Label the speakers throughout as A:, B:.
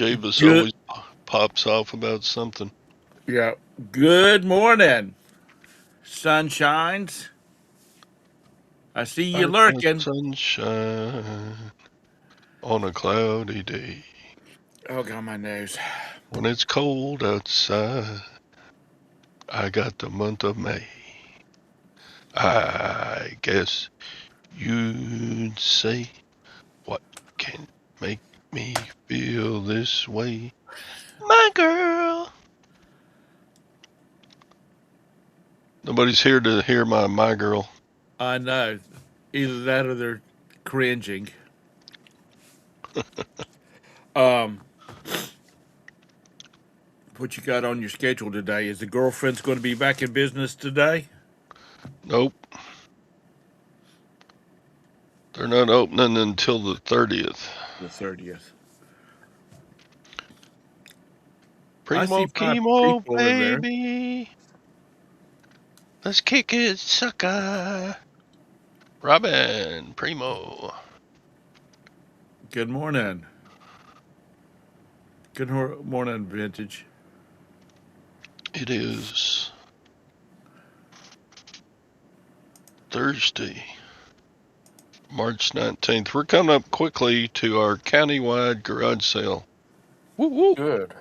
A: Javis
B: Good,
A: always pops off about something.
B: yeah. Good morning, sunshines. I see you
A: Like the
B: lurking.
A: sunshine on a cloudy day.
B: Oh, God, my nose.
A: When it's cold outside, I got the month of May. I guess you'd say, what can make me feel this way? My girl. Nobody's here to hear my girl.
B: I know. Either that or they're cringing. Um, what you got on your schedule today? Is the girlfriend's going to be back in business today?
A: Nope, they're not opening until the 30th.
B: The 30th. I see
A: Primo
B: five
A: chemo,
B: people in there.
A: baby. Let's kick it, sucker. Robin, Primo.
B: Good morning. Morning, Vintage.
A: It is Thursday, March 19th. We're coming up quickly to our countywide garage sale. Woo woo.
B: Good.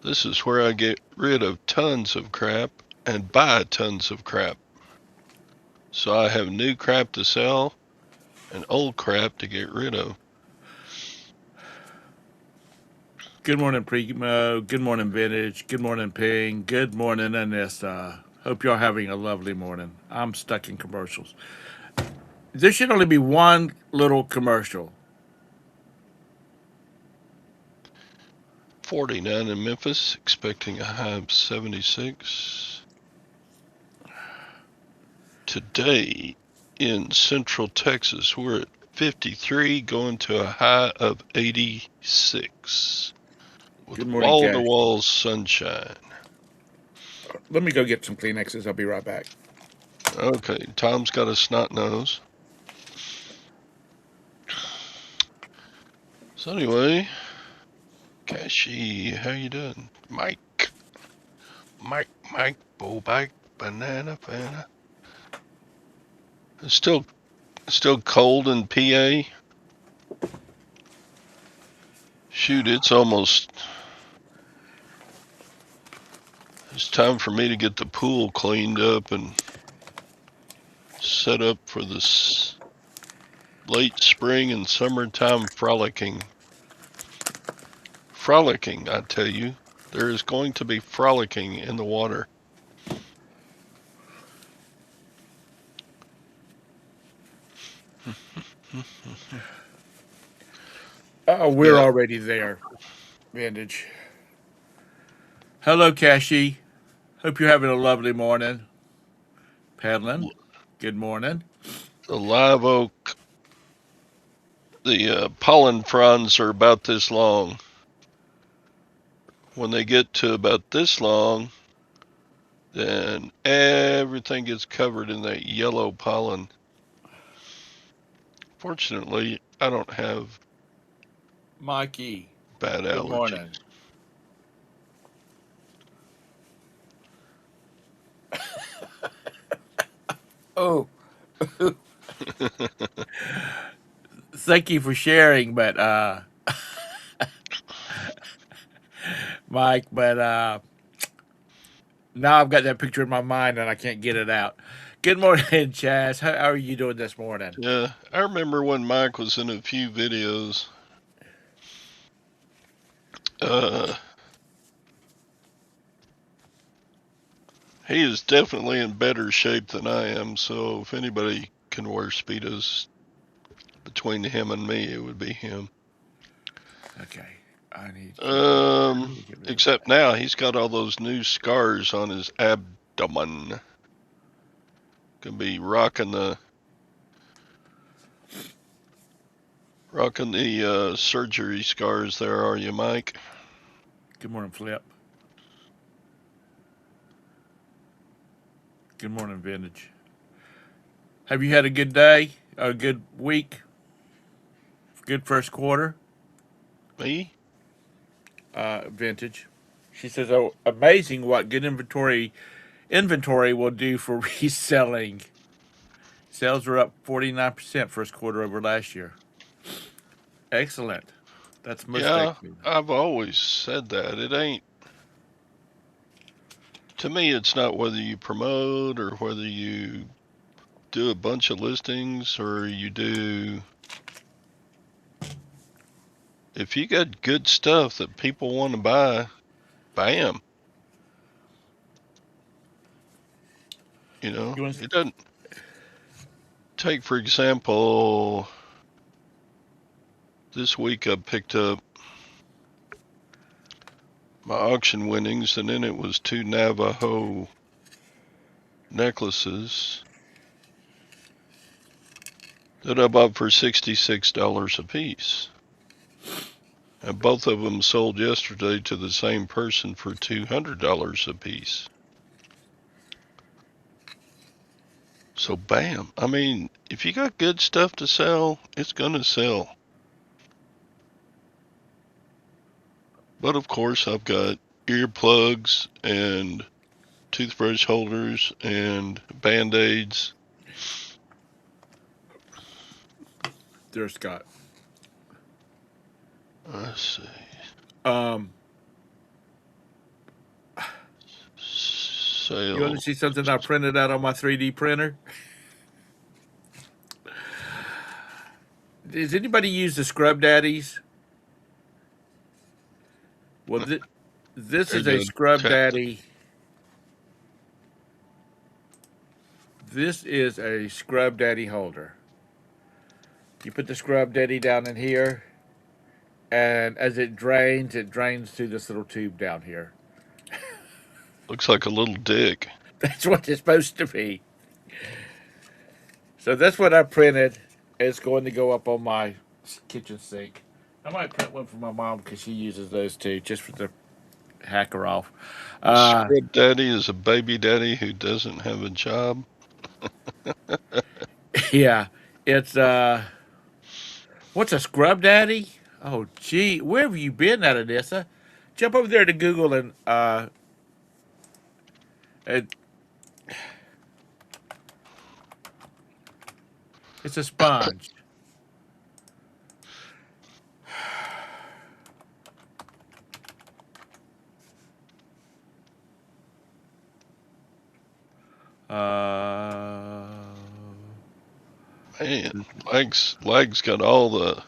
A: This is where I get rid of tons of crap and buy tons of crap. So I have new crap to sell and old crap to get rid of.
B: Good morning, Primo. Good morning, Vintage. Good morning, Ping. Good morning, Anissa. Hope you're having a lovely morning. I'm stuck in commercials. There should only be one little commercial.
A: 49 in Memphis, expecting a high of 76. Today in Central Texas, we're at 53, going to a high of 86 with
B: Good morning, Cash.
A: wall-to-wall sunshine.
B: Let me go get some Kleenexes. I'll be right back.
A: Okay, Tom's got a snot nose. So anyway, Cashy, how you doing? Mike, Bull Bike, Banana Fana. It's still cold in PA. Shoot, it's time for me to get the pool cleaned up and set up for this late spring and summertime frolicking. Frolicking, I tell you. There is going to be frolicking in the water.
B: Oh, we're
A: Yeah.
B: already there, Vintage. Hello, Cashy. Hope you're having a lovely morning. Peddling. Good morning.
A: The live oak, the pollen fronds are about this long. When they get to about this long, then everything gets covered in that yellow pollen. Fortunately, I don't have
B: Mikey.
A: bad
B: Good
A: allergies.
B: morning. Oh, thank you for sharing, but Mike, but now I've got that picture in my mind and I can't get it out. Good morning, Chaz. How are you doing this morning?
A: Yeah, I remember when Mike was in a few videos. He is definitely in better shape than I am, so if anybody can wear Speedos between him and me, it would be him.
B: Okay, I need to get rid of
A: Except
B: that.
A: now he's got all those new scars on his abdomen. Gonna be rocking the surgery scars there, are you, Mike?
B: Good morning, Flip. Good morning, Vintage. Have you had a good day? A good week? Good first quarter?
A: Me?
B: Vintage. She says, "Oh, amazing what good inventory will do for reselling. Sales are up 49% first quarter over last year. Excellent. That's most
A: Yeah,
B: excellent.
A: I've always said that. It ain't, to me, it's not whether you promote or whether you do a bunch of listings or you do, if you got good stuff that people want to buy, bam.
B: You want
A: It doesn't take, for example, this week I picked up my auction winnings, and then it was 2 Navajo necklaces that I bought for $66 a piece. And both of them sold yesterday to the same person for $200 a piece. So bam. I mean, if you got good stuff to sell, it's gonna sell. But of course, I've got earplugs and toothbrush holders and band-aids.
B: There's Scott.
A: Let's see.
B: Um, you want to
A: Sale.
B: see something I printed out on my 3D printer? Does anybody use the Scrub Daddies? Well, this
A: There
B: is a
A: you go.
B: Scrub
A: Chastity.
B: Daddy. This is a Scrub Daddy holder. You put the Scrub Daddy down in here, and as it drains through this little tube down here.
A: Looks like a little dick.
B: That's what it's supposed to be. So that's what I printed. It's going to go up on my kitchen sink. I might print one for my mom because she uses those too, just for the hack her off. Uh,
A: Scrub daddy is a baby daddy who doesn't have a job.
B: yeah, it's what's a Scrub Daddy? Oh, gee, where have you been at, Anissa? Jump over there to Google and it's a sponge. Uh,
A: Man, Lag's got all the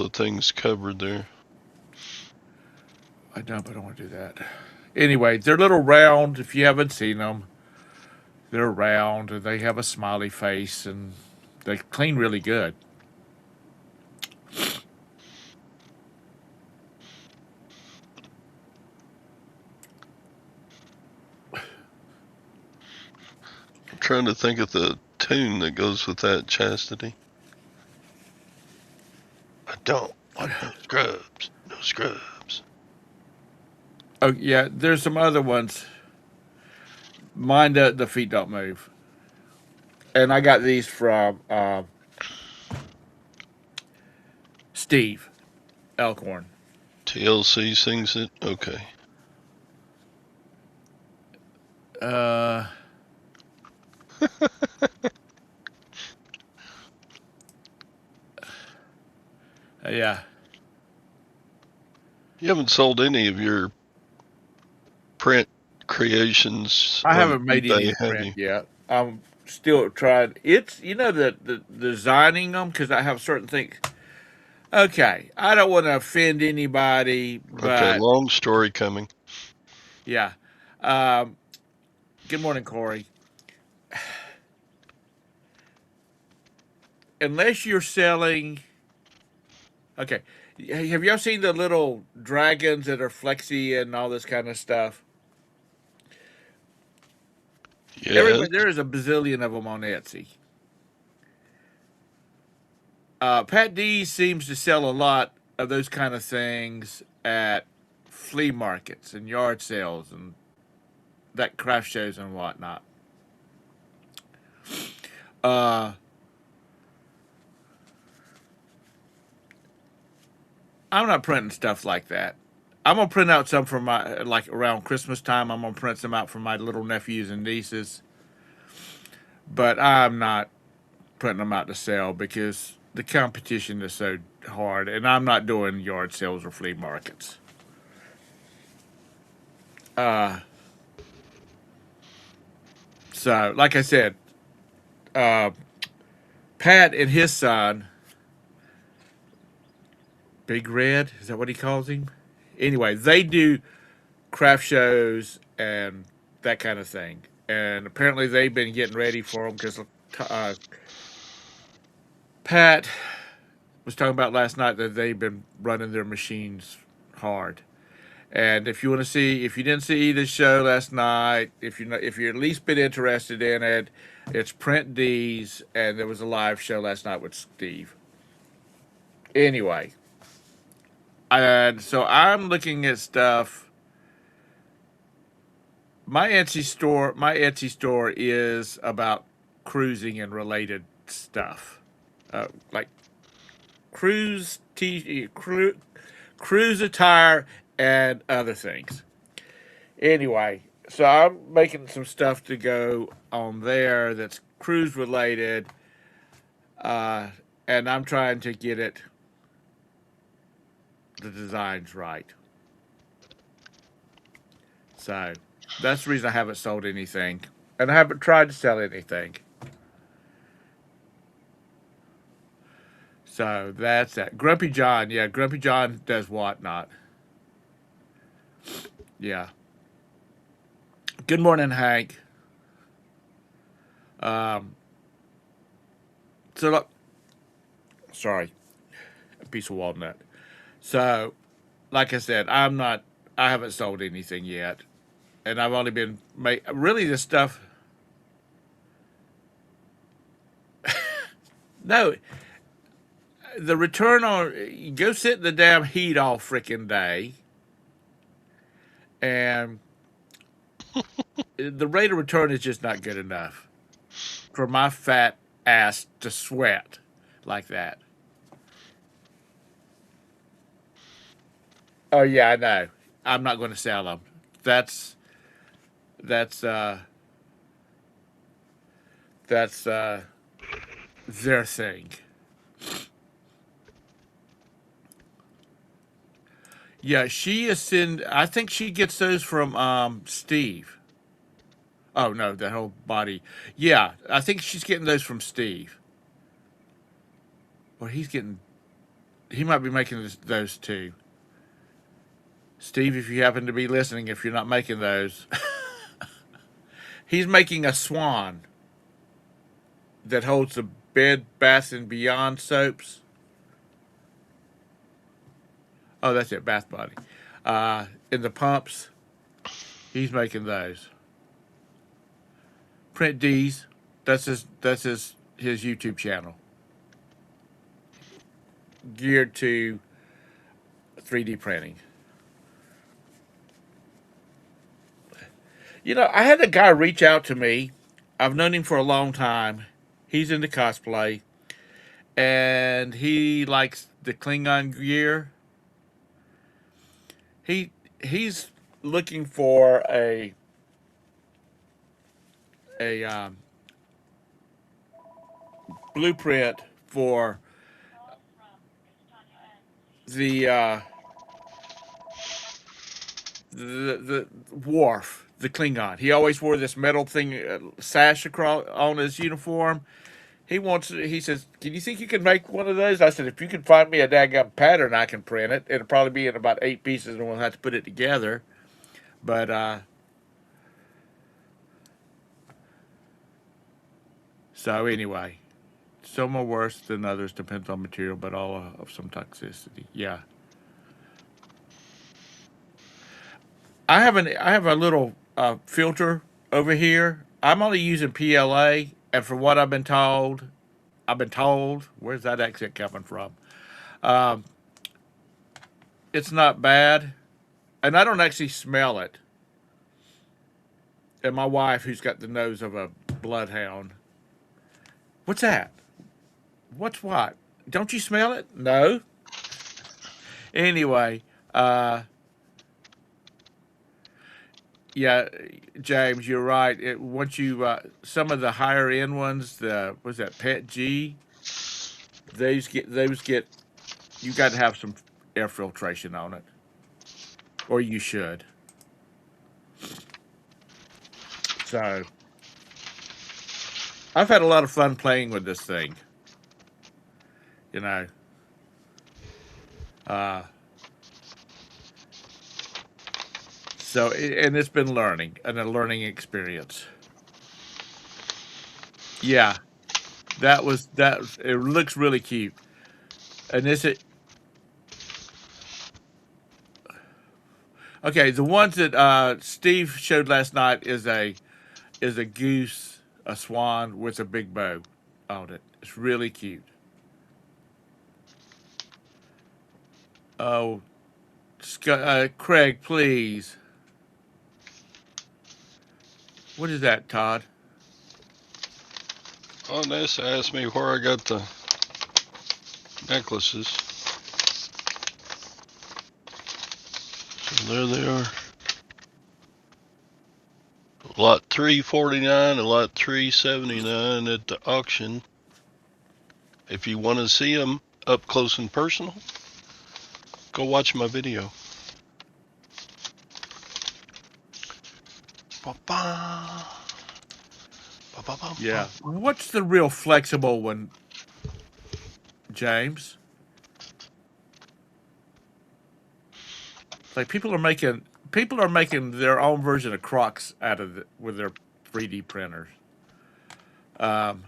A: things covered there.
B: I don't want to do that. Anyway, they're little round. If you haven't seen them, they're round and they have a smiley face and they clean really good.
A: I'm trying to think of the tune that goes with that, Chastity. I don't want no scrubs. No scrubs.
B: Oh yeah, there's some other ones. Mine, the feet don't move, and I got these from Steve Elkhorn.
A: TLC sings it? Okay.
B: Uh, yeah,
A: You haven't sold any of your print creations
B: I
A: on
B: haven't made any
A: eBay,
B: in
A: have
B: print
A: you?
B: yet. I'm still trying. It's the designing them because I have certain things. Okay, I don't want to offend anybody,
A: Okay,
B: but
A: long story coming.
B: yeah. Um, good morning, Corey. Unless you're selling, okay. Have y'all seen the little dragons that are flexy and all this kind of stuff?
A: Yes.
B: Everybody, there is a bazillion of them on Etsy. Pat D seems to sell a lot of those kind of things at flea markets and yard sales and that craft shows and whatnot. Uh, I'm not printing stuff like that. I'm gonna print out some for my like around Christmas time. I'm gonna print some out for my little nephews and nieces, but I'm not putting them out to sell because the competition is so hard, and I'm not doing yard sales or flea markets. Uh, so, like I said, uh, Pat and his son, Big Red, is that what he calls him? Anyway, they do craft shows and that kind of thing. And apparently they've been getting ready for them because Pat was talking about last night that they've been running their machines hard. And if you want to see, if you didn't see the show last night, if you're at least been interested in it, it's Print D's, and there was a live show last night with Steve. Anyway, and so I'm looking at stuff. My Etsy store is about cruising and related stuff, like cruise attire and other things. Anyway, so I'm making some stuff to go on there that's cruise related, uh, and I'm trying to get the designs right. So that's the reason I haven't sold anything, and I haven't tried to sell anything. So that's that. Grumpy John, yeah, Grumpy John does whatnot. Yeah. Good morning, Hank. Um, so look, sorry, a piece of walnut. So, like I said, I haven't sold anything yet, and I've only been make really this stuff. No, the return on you go sit in the damn heat all freaking day, and the rate of return is just not good enough for my fat ass to sweat like that. Oh yeah, I know. I'm not going to sell them. That's that's uh that's their thing. Yeah, she is in. I think she gets those from Steve. Oh no, that whole body. Yeah, I think she's getting those from Steve. Or he's getting. He might be making those too. Steve, if you happen to be listening, if you're not making those, he's making a swan that holds the Bed Bath and Beyond soaps. Oh, that's it, Bath Body. In the pumps, he's making those. Print D's. That's his YouTube channel geared to 3D printing. I had a guy reach out to me. I've known him for a long time. He's into cosplay, and he likes the Klingon gear. He's looking for a blueprint for the the Worf, the Klingon. He always wore this metal thing sash across on his uniform. He wants. He says, "Can you think you can make one of those?" I said, "If you can find me a daggum pattern, I can print it. It'll probably be in about 8 pieces, and we'll have to put it together." But so anyway, some are worse than others, depends on material, but all of some toxicity. Yeah, I have a little filter over here. I'm only using PLA, and from what I've been told, where's that accent coming from? Um, it's not bad, and I don't actually smell it. And my wife, who's got the nose of a bloodhound, what's that? What's what? Don't you smell it? No. Anyway, yeah, James, you're right. Once you some of the higher end ones, the was that Pet G, those get you got to have some air filtration on it, or you should. So I've had a lot of fun playing with this thing. You know, uh, and it's been learning and a learning experience. Yeah, that. It looks really cute, and is it okay? The ones that Steve showed last night is a goose, a swan with a big bow on it. It's really cute. Oh, Craig, please. What is that, Todd?
A: On this, asked me where I got the necklaces. So there they are. Lot 349 and lot 379 at the auction. If you want to see them up close and personal, go watch my video. Ba-ba. Ba-ba-ba-ba.
B: Yeah. What's the real flexible one, James? Like people are making their own version of Crocs out of with their 3D printers. Um,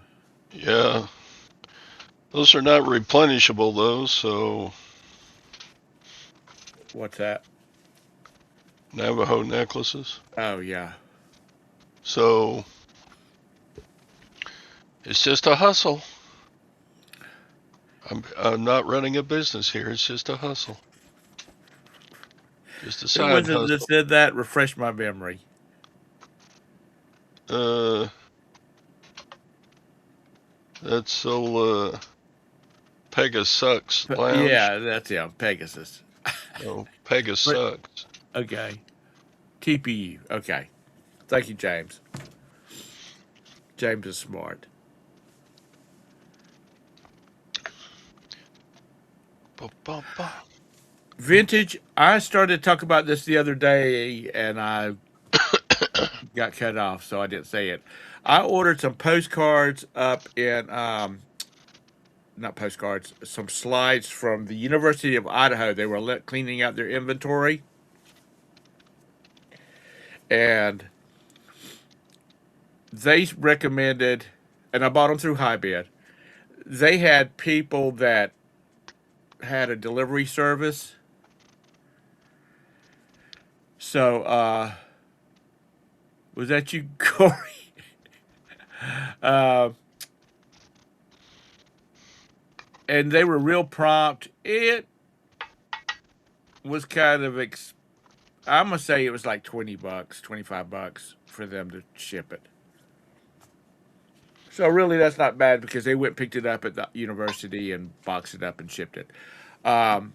A: Yeah, those are not replenishable though, so
B: what's that?
A: Navajo necklaces.
B: Oh yeah.
A: So it's just a hustle. I'm not running a business here. It's just a hustle. Just a
B: Who was
A: side
B: it that
A: hustle.
B: said that? Refresh my memory.
A: Uh, that's old Pegasus Sucks Lounge.
B: Yeah, that's him, Pegasus.
A: No, Pegasus
B: But
A: Sucks.
B: okay, TPU. Okay, thank you, James. James is smart.
A: Ba-ba-ba.
B: Vintage. I started to talk about this the other day, and I got cut off, so I didn't say it. I ordered some postcards up in not postcards, some slides from the University of Idaho. They were cleaning out their inventory, and they recommended, and I bought them through HiBid. They had people that had a delivery service. So, was that you, Corey? Uh, and they were real prompt. It was kind of, I'm going to say it was like $20, $25 for them to ship it. So really, that's not bad because they went and picked it up at the university and boxed it up and shipped it. Um,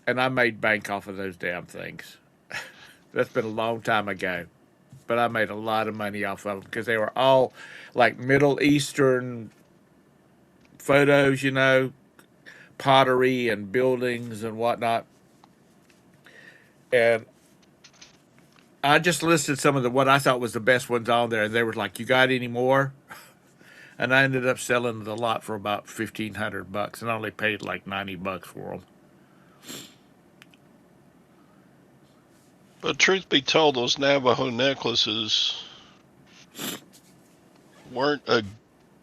B: and I made bank off of those damn things. That's been a long time ago, but I made a lot of money off of them because they were all like Middle Eastern photos, pottery and buildings and whatnot. And I just listed some of the what I thought was the best ones on there, and they were like, "You got any more?" And I ended up selling the lot for about $1,500, and I only paid like $90 for them.
A: But truth be told, those Navajo necklaces weren't a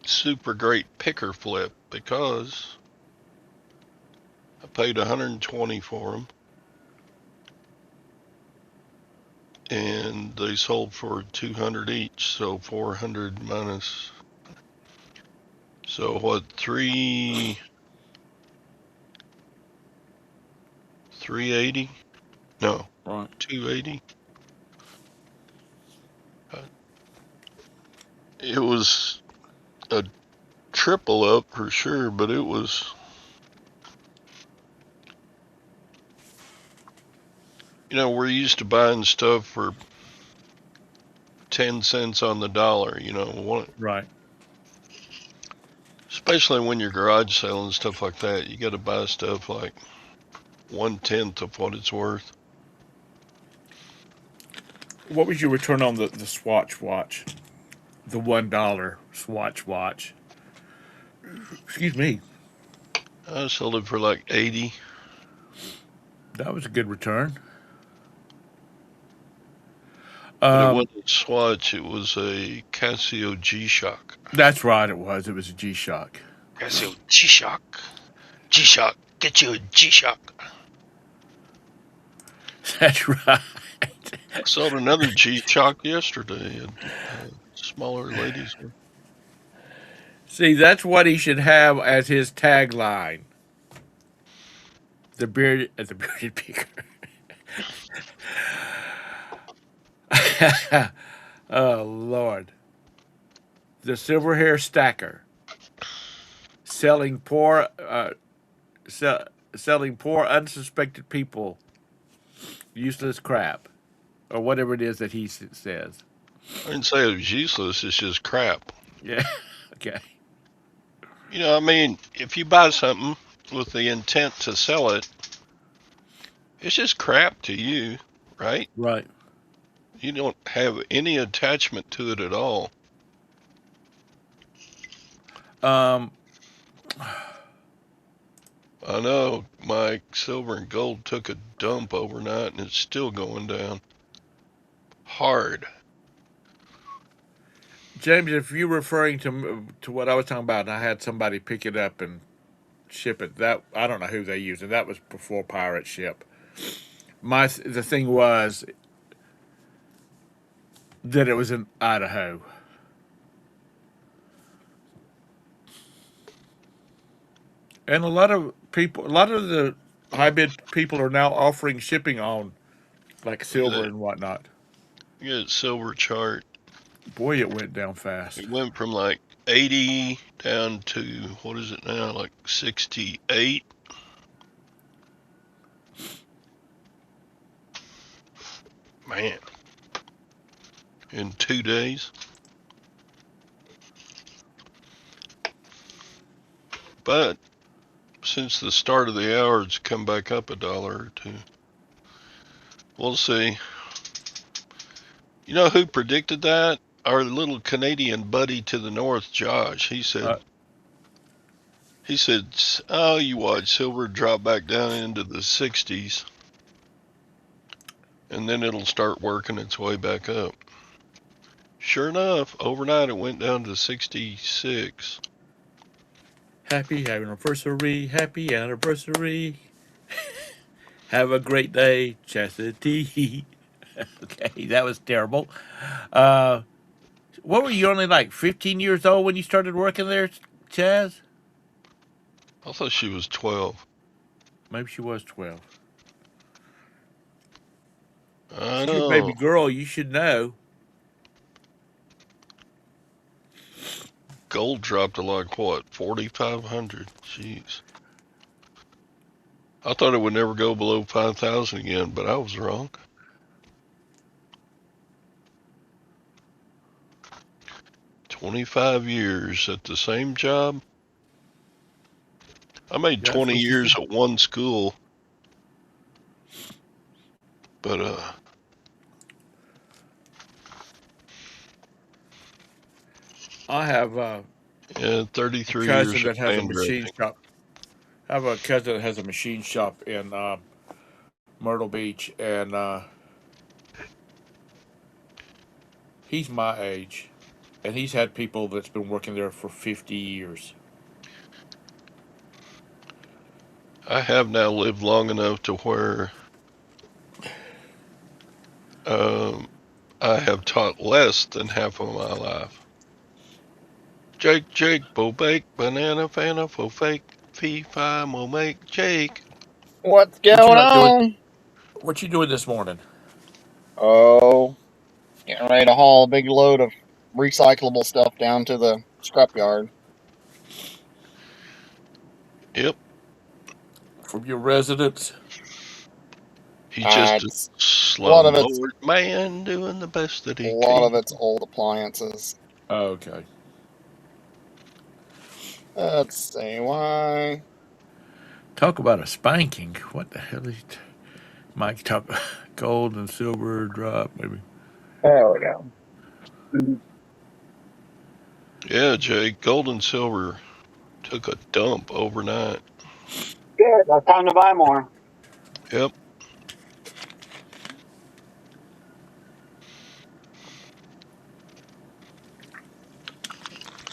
A: super great picker flip because I paid 120 for them, and they sold for 200 each, so 400 minus. So what? 380? No,
B: Right.
A: 280. It was a triple up for sure, but it was we're used to buying stuff for 10 cents on the dollar,
B: Right.
A: especially when you're garage selling stuff like that. You got to buy stuff like 1/10 of what it's worth.
B: What was your return on the Swatch watch? The $1 Swatch watch. Excuse me.
A: I sold it for like 80.
B: That was a good return.
A: But it wasn't a Swatch, it was a Casio G-Shock.
B: That's right. It was. It was a G-Shock.
A: Casio G-Shock. G-Shock, get you a G-Shock.
B: That's right.
A: I sold another G-Shock yesterday at smaller ladies.
B: See, that's what he should have as his tagline. The bearded picker. Oh Lord. The silver hair stacker. Selling poor selling poor unsuspected people useless crap. Or whatever it is that he says.
A: I didn't say it was useless, it's just crap.
B: Yeah. Okay.
A: If you buy something with the intent to sell it, it's just crap to you, right?
B: Right.
A: You don't have any attachment to it at all.
B: Um
A: I know my silver and gold took a dump overnight and it's still going down hard.
B: James, if you're referring to what I was talking about, and I had somebody pick it up and ship it, that I don't know who they used, and that was before Pirate Ship. The thing was that it was in Idaho. And a lot of the high bid people are now offering shipping on like silver and whatnot.
A: You get a silver chart.
B: Boy, it went down fast.
A: It went from like 80 down to, what is it now, like 68. Man. In 2 days. But since the start of the hour, it's come back up $1 or $2. We'll see. You know who predicted that? Our little Canadian buddy to the north, Josh. He said, oh, you watch silver drop back down into the 60s. And then it'll start working its way back up. Sure enough, overnight it went down to 66.
B: Happy anniversary, happy anniversary. Have a great day, Chastity. Okay, that was terrible. What were you, only like 15 years old when you started working there, Chaz?
A: I thought she was 12.
B: Maybe she was 12.
A: I
B: She's
A: know.
B: a baby girl, you should know.
A: Gold dropped to like what, 4,500? Jeez. I thought it would never go below 5,000 again, but I was wrong. "25 years at the same job." I made 20 years at one school, but
B: I have
A: 33
B: cousin
A: years
B: that has a
A: at
B: machine shop. I have a cousin that has a machine shop in Myrtle Beach, and he's my age, and he's had people that's been working there for 50 years.
A: I have now lived long enough to where I have taught less than half of my life. Jake, bo bake, banana, fana, fo fake, fee, fi, mo make, Jake.
C: What's going on?
B: What you doing this morning?
C: Oh, getting ready to haul a big load of recyclable stuff down to the scrapyard.
A: Yep.
B: From your residence?
A: He's just a
C: It's a lot of it's
A: slumlord man doing the best that
C: a
A: he
C: lot of
A: can.
C: it's old appliances.
B: Okay.
C: Let's see why.
B: Talk about a spanking. What the hell is it? Mike talk gold and silver drop maybe.
C: There we go.
A: Yeah, Jay, gold and silver took a dump overnight.
D: Good. It's time to buy more.
A: Yep.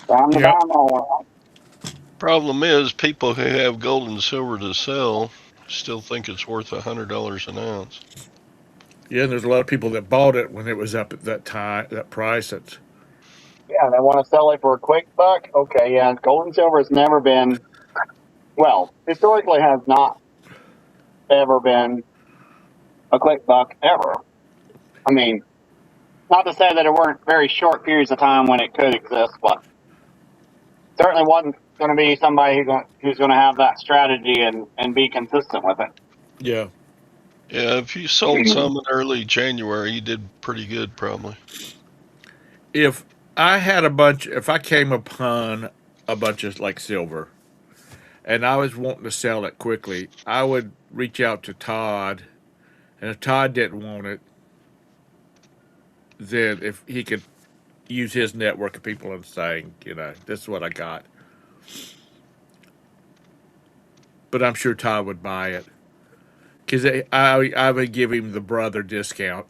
D: Time to
B: Yeah.
D: buy more.
A: Problem is, people who have gold and silver to sell still think it's worth $100 an ounce.
B: Yeah, and there's a lot of people that bought it when it was up at that price. That's
D: Yeah, they want to sell it for a quick buck. Okay, yeah. Gold and silver has never been, well, historically has not ever been a quick buck ever. I mean, not to say that there weren't very short periods of time when it could exist, but certainly wasn't going to be somebody who's going to have that strategy and be consistent with it.
B: yeah.
A: Yeah, if you sold some in early January, you did pretty good, probably.
B: If if I came upon a bunch of like silver, and I was wanting to sell it quickly, I would reach out to Todd, and if Todd didn't want it, then if he could use his network of people and saying, this is what I got. But I'm sure Todd would buy it because I would give him the brother discount,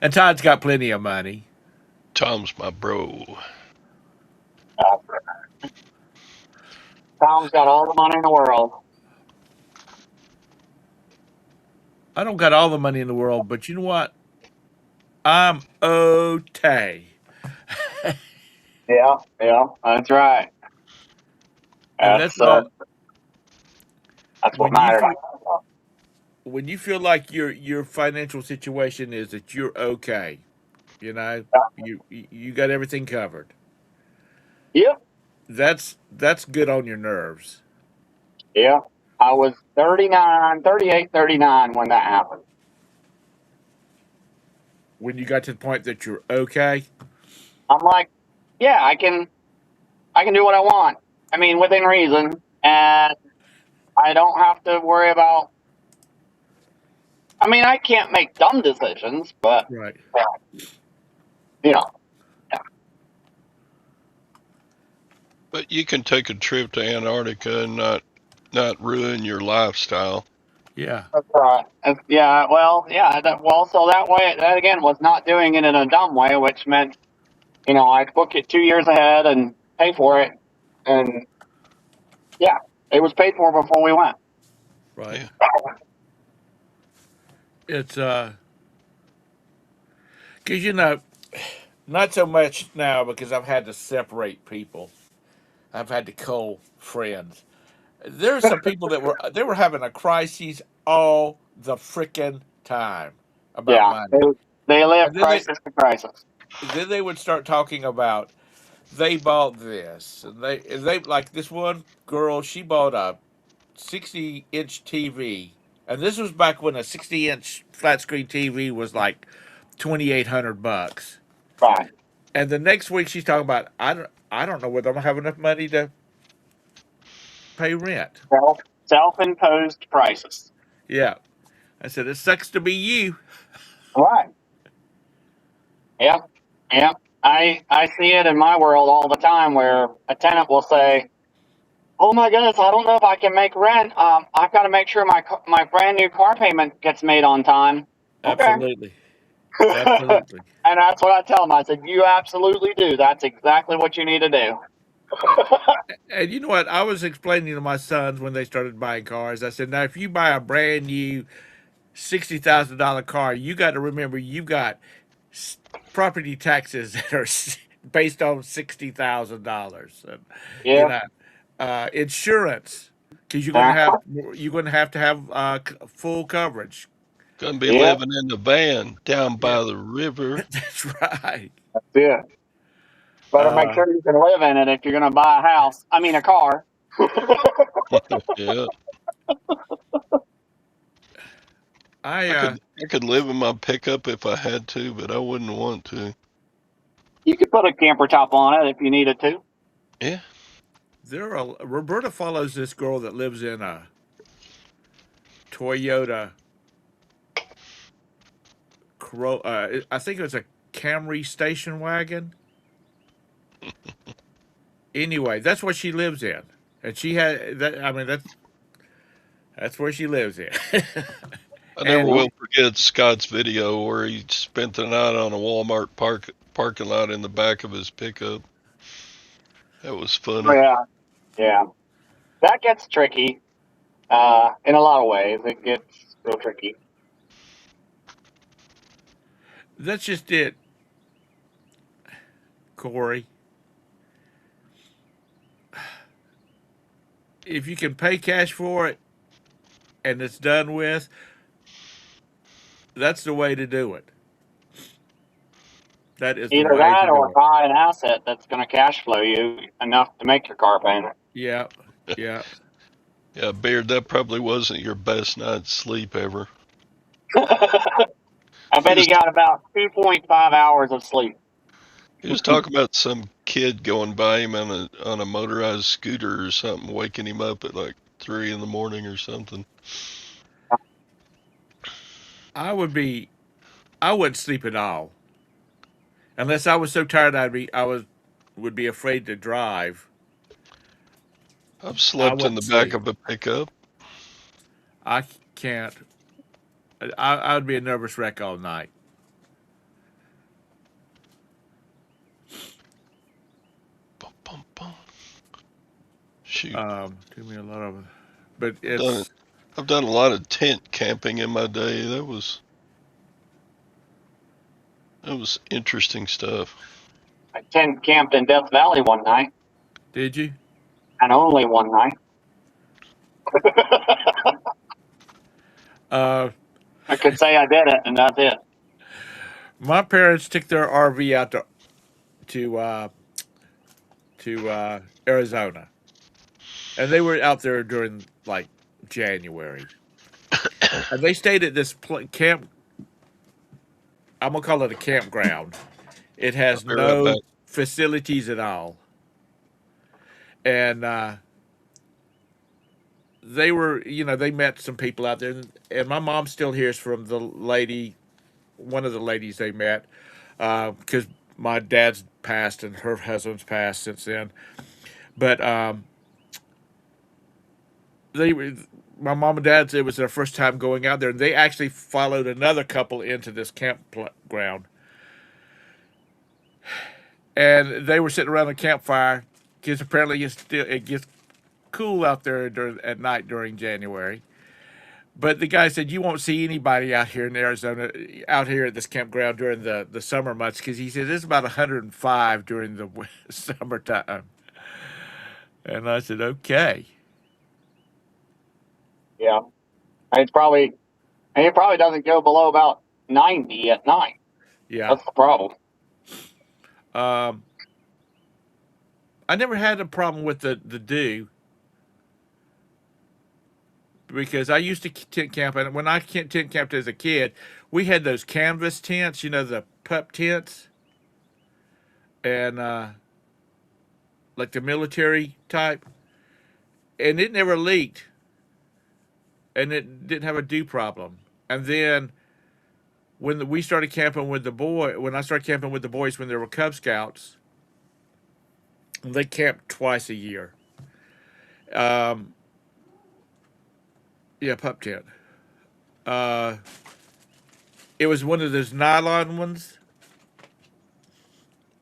B: And Todd's got plenty of money.
A: Tom's my bro.
D: Tom's got all the money in the world.
B: I don't got all the money in the world, but you know what? I'm okay.
D: Yeah, that's right.
B: And that's all.
D: That's what
B: When you
D: matters.
B: feel, when you feel like your financial situation is that you're okay, you got everything covered.
D: Yep,
B: That's good on your nerves.
D: yeah. I was 38, 39 when that happened.
B: When you got to the point that you're okay,
D: I'm like, yeah, I can do what I want. I mean, within reason, and I don't have to worry about. I mean, I can't make dumb decisions, but
B: right?
D: you know,
A: But you can take a trip to Antarctica and not ruin your lifestyle.
B: Yeah,
D: that's right. Yeah, well, yeah. So that way, that again was not doing it in a dumb way, which meant, I'd book it 2 years ahead and pay for it, and yeah, it was paid for before we went.
B: right.
A: Yeah.
B: It's because not so much now because I've had to separate people. I've had to cull friends. There are some people that were having a crisis all the frickin' time about
D: Yeah,
B: money,
D: they live
B: and
D: crisis to crisis.
B: then they would start talking about they bought this and they like this one girl, she bought a 60-inch TV, and this was back when a 60-inch flat screen TV was like $2,800.
D: Right.
B: And the next week she's talking about I don't know whether I'm gonna have enough money to pay rent.
D: Self-imposed crisis.
B: Yeah, I said it sucks to be you.
D: Right. Yeah. Yeah. I see it in my world all the time where a tenant will say, "Oh my goodness, I don't know if I can make rent. I've got to make sure my brand new car payment gets made on time." Okay.
B: Absolutely, absolutely.
D: And that's what I tell them. I said, "You absolutely do. That's exactly what you need to do."
B: And you know what? I was explaining to my sons when they started buying cars. I said, now if you buy a brand new $60,000 car, you got to remember you've got property taxes that are based on $60,000, and you
D: Yeah.
B: know, insurance because you're going to have full coverage.
A: Gonna be
D: Yeah.
A: living in the van down
B: Yeah,
A: by the river.
B: that's right.
D: That's it. Better make
B: Uh,
D: sure you can live in it if you're going to buy a house. I mean, a car.
A: Yeah,
B: I
A: I could live in my pickup if I had to, but I wouldn't want to.
D: You could put a camper top on it if you needed to.
A: Yeah,
B: Roberta follows this girl that lives in a Toyota Corolla. I think it was a Camry station wagon. Anyway, that's what she lives in, and she had that. I mean, that's where she lives in.
A: I never
B: And
A: will forget Scott's video where he spent the night on a Walmart parking lot in the back of his pickup. That was
D: Oh,
A: funny.
D: yeah, yeah. That gets tricky. In a lot of ways, it gets real tricky.
B: that's just it, Corey. If you can pay cash for it and it's done with, that's the way to do it. That is the
D: Either
B: way to
D: that or
B: do it.
D: buy an asset that's going to cash flow you enough to make your car payment.
B: Yeah, yeah.
A: Yeah, Beard, that probably wasn't your best night's sleep ever.
D: I
A: He
D: bet he
A: was
D: got about 2.5 hours of sleep.
A: he was talking about some kid going by him on a motorized scooter or something, waking him up at like 3 in the morning or something.
B: I would be, I wouldn't sleep at all unless I was so tired would be afraid to drive.
A: I've
B: I
A: slept in the
B: wouldn't
A: back
B: sleep.
A: of a pickup.
B: I can't. I would be a nervous wreck all night.
A: Bum, bum, bum. Shoot,
B: Do me a lot of, but
A: I've done
B: it's
A: I've done a lot of tent camping in my day. That was interesting stuff.
D: I camped in Death Valley one night,
B: did you?
D: and only one night.
B: Uh,
D: I could say I did it, and that's it.
B: my parents took their RV out to uh, to Arizona, and they were out there during like January, and they stayed at this camp. I'm gonna call it a campground. It
A: I'll
B: has
A: be right back.
B: no facilities at all, and they met some people out there, and my mom still hears from one of the ladies they met, because my dad's passed and her husband's passed since then. But they were my mom and dad said it was their first time going out there, and they actually followed another couple into this campground, and they were sitting around a campfire because apparently it gets cool out there at night during January. But the guy said you won't see anybody out here in Arizona, out here at this campground during the summer months, because he said it's about 105 during the summertime. And I said, okay,
D: Yeah, and it probably doesn't go below about 90 at night.
B: yeah.
D: That's the problem.
B: Um, I never had a problem with the dew because I used to tent camp, and when I tent camped as a kid, we had those canvas tents, the pup tents, and like the military type, and it never leaked, and it didn't have a dew problem. And then we started camping with when I started camping with the boys when there were Cub Scouts, they camped twice a year. Um, yeah, pup tent. Uh, it was one of those nylon ones,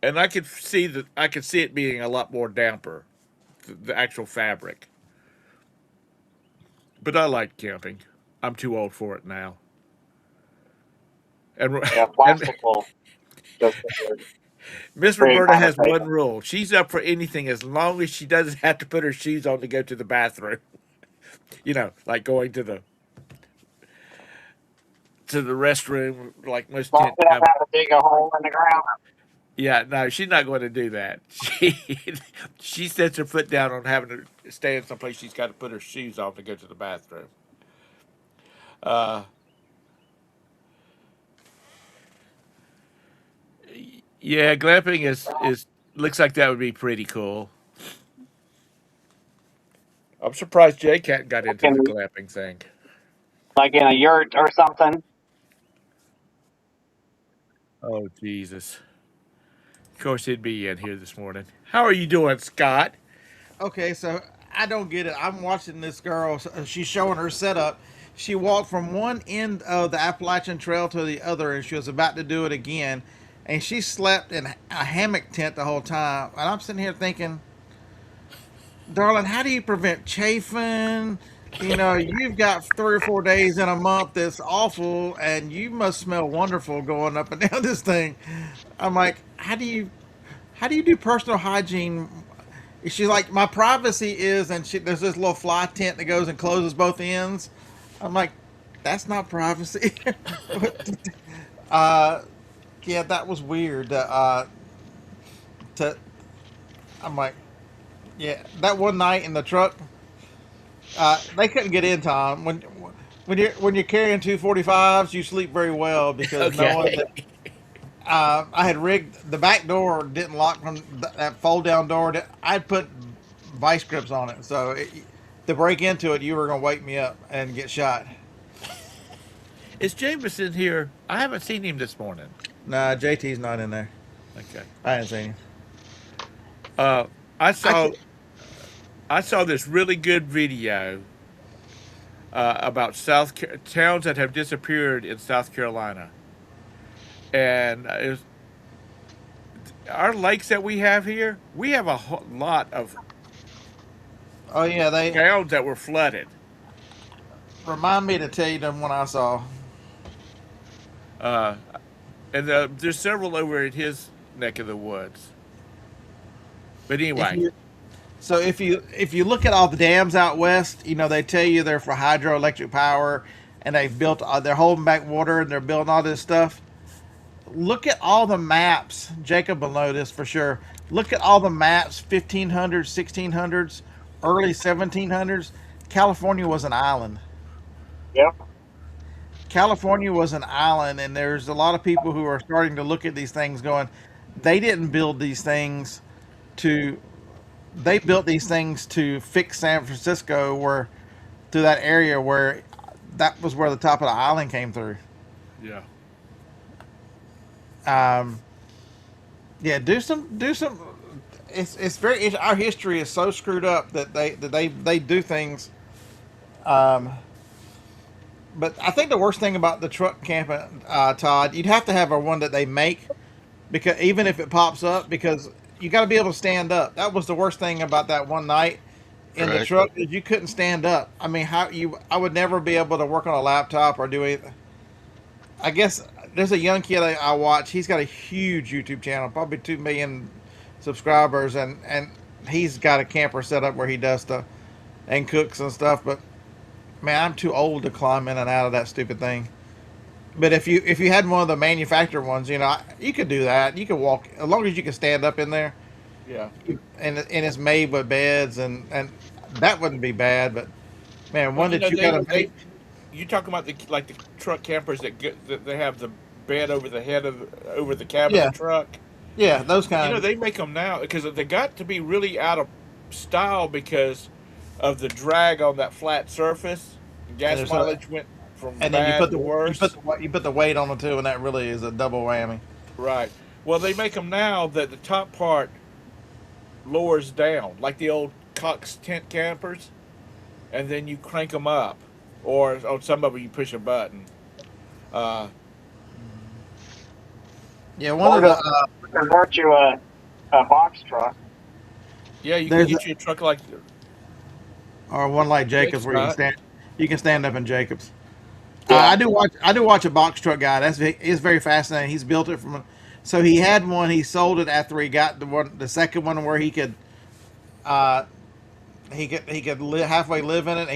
B: and I could see it being a lot more damper, the actual fabric. But I like camping. I'm too old for it now. And
D: Yeah,
B: and
D: plastic will just
B: Miss
D: create
B: Roberta has one
D: conversation.
B: rule: she's up for anything as long as she doesn't have to put her shoes on to go to the bathroom. Like going to the restroom, like most
D: As long as
B: tent
D: you don't
B: have.
D: have to dig a hole in the ground.
B: Yeah, no, she's not going to do that. She sets her foot down on having to stay in someplace she's got to put her shoes on to go to the bathroom. Uh, yeah, glamping is looks like that would be pretty cool. I'm surprised Jake hadn't got into the
D: in,
B: glamping thing.
D: like in a yurt or something.
B: Oh Jesus! Of course, he'd be in here this morning. How are you doing, Scott?
E: Okay, so I don't get it. I'm watching this girl. She's showing her setup. She walked from one end of the Appalachian Trail to the other, and she was about to do it again. And she slept in a hammock tent the whole time. And I'm sitting here thinking, darling, how do you prevent chafing? You know, you've got 3 or 4 days in a month that's awful, and you must smell wonderful going up and down this thing. I'm like, how do you do personal hygiene? She's like, my privacy is, and there's this little fly tent that goes and closes both ends. I'm like, that's not privacy. uh, yeah, that was weird. To, I'm like, yeah, that one night in the truck, they couldn't get in, Tom. When you're carrying 245s, you sleep very well because knowing
B: Okay.
E: that I had rigged the back door didn't lock from that fold down door. I'd put vice grips on it, so to break into it, you were gonna wake me up and get shot.
B: Is Jameson here? I haven't seen him this morning.
E: Nah, JT's not in there.
B: Okay.
E: I haven't seen him.
B: Uh, I
E: I
B: saw
E: can,
B: I saw this really good video about towns that have disappeared in South Carolina, and our lakes that we have here. We have a lot of
E: oh yeah, they
B: towns that were flooded.
E: remind me to tell you them when I saw.
B: Uh, and there's several over in his neck of the woods. But
E: If
B: anyway,
E: you if you look at all the dams out west, you know they tell you they're for hydroelectric power, and they've built they're holding back water and they're building all this stuff. Look at all the maps. Jacob will know this for sure. Look at all the maps, 1500s, 1600s, early 1700s. California was an island.
D: Yep.
E: California was an island, and there's a lot of people who are starting to look at these things going, they didn't build these things to, they built these things to fix San Francisco, where, to that area where that was where the top of the island came through.
B: yeah.
E: Um, yeah, do some. It's very. Our history is so screwed up that they do things. Um, but I think the worst thing about the truck camping, Todd, you'd have to have a one that they make, because even if it pops up, because you got to be able to stand up. That was the worst thing about that one night in the
A: Right.
E: truck, is you couldn't stand up. I mean, I would never be able to work on a laptop or do anything. I guess there's a young kid I watch. He's got a huge YouTube channel, probably 2 million subscribers, and he's got a camper set up where he does stuff and cooks and stuff. But man, I'm too old to climb in and out of that stupid thing. But if you had one of the manufactured ones, you could do that. You could walk as long as you can stand up in there,
B: Yeah.
E: and it's made with beds, and that wouldn't be bad. But man,
B: Well,
E: one that you got to
B: they
E: make.
B: you talking about the truck campers that they have the bed over the head of over the cab of the
E: Yeah,
B: truck.
E: yeah, those kind.
B: They make them now because they got to be really out of style because of the drag on that flat surface.
E: And
B: Gas
E: there's
B: mileage went from
E: and then you put
B: bad
E: the
B: to worse.
E: you put the weight on it too, and that really is a double whammy.
B: Right. Well, they make them now that the top part lowers down, like the old Cox tent campers, and then you crank them up, or on some of them you push a button. Uh,
E: Yeah, one
D: Or
E: of the
D: to convert you a box truck.
B: yeah, you can
E: there's
B: get you a truck like
E: or one like
B: Jake's
E: Jacobs where
B: got.
E: you can stand up in Jacobs.
D: Yeah.
E: I do watch a box truck guy. It's very fascinating. He's built it so he had one. He sold it after he got the second one where uh he could halfway live in it.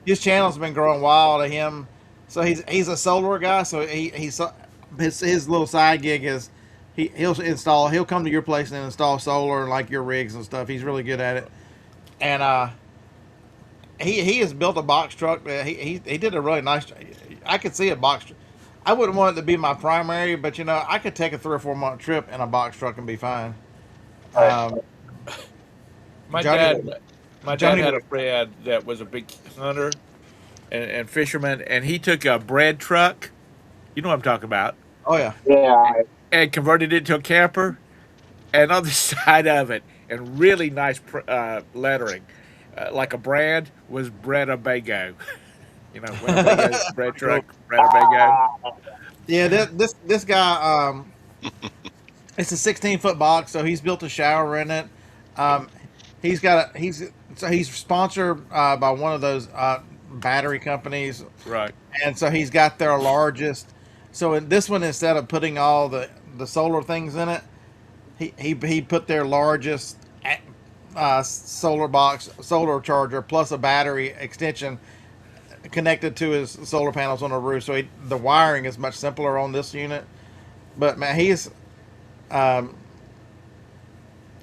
E: His channel's been growing wild to him. So he's a solar guy. So his little side gig is He'll come to your place and install solar and like your rigs and stuff. He's really good at it. And he has built a box truck. He did a really nice. I could see a box. I wouldn't want it to be my primary, but I could take a 3 or 4 month trip in a box truck and be fine.
D: Right.
E: Um,
B: My
E: Johnny,
B: dad, my dad
E: Johnny,
B: had a friend that was a big hunter and fisherman, and he took a bread truck. You know what I'm talking about,
E: oh yeah,
D: Yeah.
B: and converted it to a camper. And on the side of it, and really nice lettering, like a brand, was Breadabago. Winnebago bread
E: cool.
B: truck, Breadabago.
E: Yeah, this guy, it's a 16-foot box, so he's built a shower in it. Um, he's sponsored by one of those battery companies,
B: Right.
E: and so he's got their largest. So in this one, instead of putting all the solar things in it, he put their largest solar charger plus a battery extension connected to his solar panels on the roof. So the wiring is much simpler on this unit. But man, um,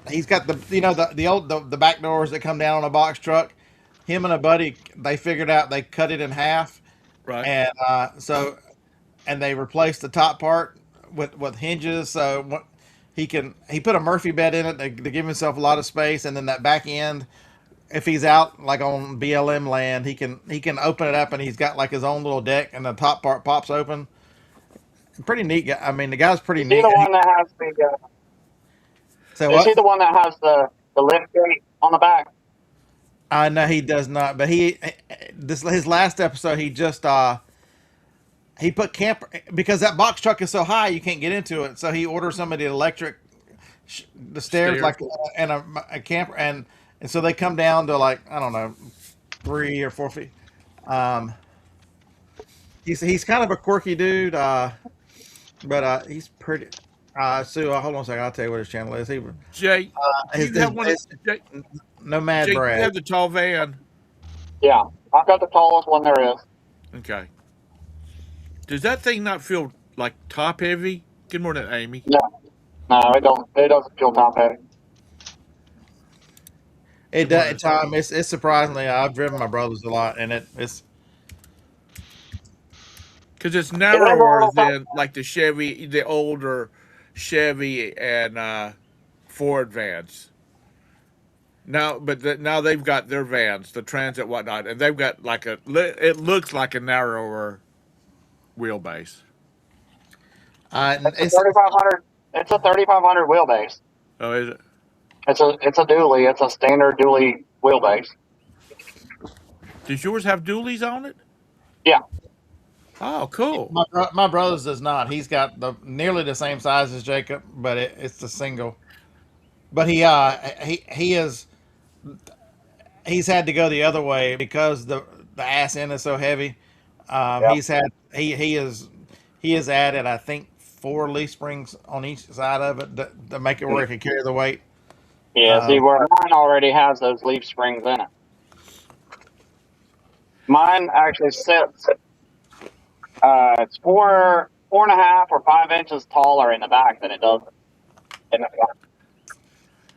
E: he's got the back doors that come down on a box truck. Him and a buddy, they figured out they cut it in half,
B: Right.
E: and and they replaced the top part with hinges. So he put a Murphy bed in it to give himself a lot of space, and then that back end, if he's out like on BLM land, he can open it up, and he's got like his own little deck, and the top part pops open. Pretty neat guy. I mean, the guy's pretty
D: Is he
E: neat.
D: the one that has the?
E: Say
D: Is
E: what?
D: he the one that has the lift gate on the back?
E: No, he does not. But this his last episode, he just he put camper because that box truck is so high you can't get into it. So he orders some of the electric the stairs
B: Stairs.
E: like and a camper and so they come down to like I don't know 3 or 4 feet. Um, he's kind of a quirky dude, but he's pretty. Sue, hold on a second. I'll tell you what his channel is.
B: Jay,
E: His,
B: you have one.
E: his
B: Jay,
E: Nomad
B: Jay, you
E: Brad.
B: have the tall van.
D: Yeah, I've got the tallest one there is.
B: Okay. Does that thing not feel like top heavy? Good morning, Amy.
D: No, no, it don't. It doesn't feel top heavy.
E: It
B: Good
E: does.
B: morning.
E: Tom, it's surprisingly. I've driven my brothers a lot, and it's
B: Because it's
D: It is a
B: narrower
D: little top.
B: than like the older Chevy and Ford vans. Now, now they've got their vans, the Transit, whatnot, and they've got like it looks like a narrower wheelbase.
D: It's a
E: it's
D: 3500. It's a 3500 wheelbase.
B: Oh, is it?
D: It's a dually. It's a standard dually wheelbase.
B: Does yours have dualies on it?
D: Yeah.
B: Oh, cool.
E: my brothers does not. He's got the nearly the same size as Jacob, but it's the single. But he is he's had to go the other way because the ass end is so heavy.
D: Yeah.
E: He's had he has added I think 4 leaf springs on each side of it to make it where it can carry the weight.
D: Yeah. See,
E: Um,
D: where mine already has those leaf springs in it. Mine actually sits. It's 4.5 or 5 inches taller in the back than it does in the front,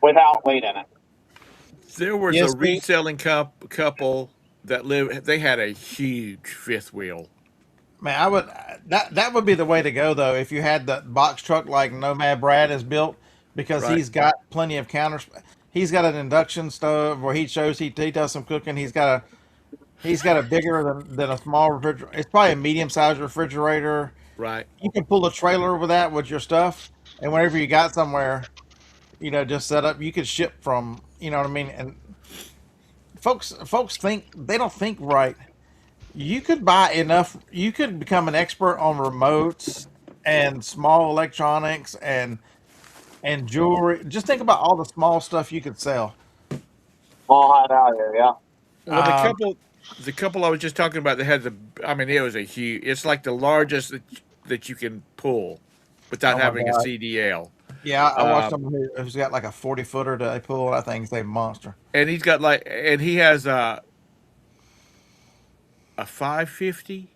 D: without weight in it.
B: There was a
E: yes,
B: reselling couple that lived. They had a huge fifth wheel.
E: man, I would that would be the way to go though if you had the box truck like Nomad Brad has built because
B: Right.
E: he's got plenty of counters. He's got an induction stove where he shows he does some cooking. He's got a bigger than a small refrigerator. It's probably a medium sized refrigerator.
B: Right.
E: You can pull a trailer with that with your stuff, and whenever you got somewhere, just set up. You could ship from, you know what I mean. And folks think they don't think right. You could buy enough. You could become an expert on remotes and small electronics and jewelry. Just think about all the small stuff you could sell.
D: Small high value. Yeah.
B: Well,
E: Um,
B: the couple I was just talking about, they had the. I mean, it was a huge. It's like the largest that you can pull without
E: oh my
B: having a
E: god,
B: CDL.
E: yeah, I watched
B: Um,
E: someone who's got like a 40 footer that they pull. I think they monster.
B: and he's got and he has a 550.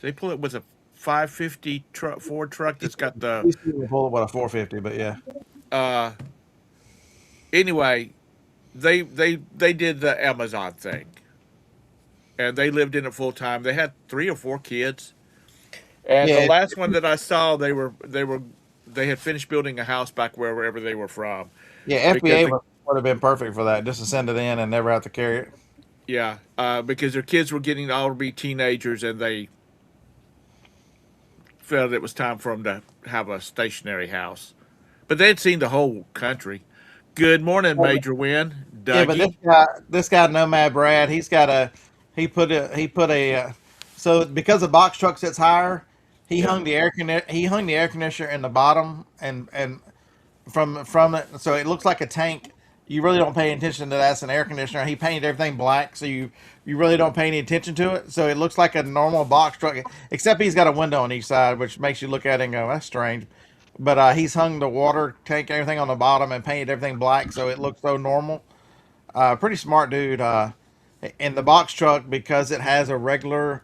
B: They pull it with a 550 truck, Ford truck that's got the.
E: He's still pull what a 450, but yeah.
B: Uh, anyway, they did the Amazon thing, and they lived in it full time. They had 3 or 4 kids, and the
E: Yeah,
B: last one that I saw, they had finished building a house back wherever they were from
E: yeah.
B: because
E: FBA would have been perfect for that, just to send it in and never have to carry it.
B: because their kids were getting all to be teenagers, and they felt it was time for them to have a stationary house. But they had seen the whole country. Good morning, Major Win,
E: Yeah, but
B: Dougie.
E: this guy Nomad Brad, he put a so because the box truck sits higher,
B: Yeah,
E: he hung the air conditioner in the bottom and from it, so it looks like a tank. You really don't pay attention to that's an air conditioner. He painted everything black, so you really don't pay any attention to it. So it looks like a normal box truck, except he's got a window on each side, which makes you look at it and go, "That's strange." But he's hung the water tank, everything on the bottom, and painted everything black, so it looks so normal. Pretty smart dude. In the box truck, because it has a regular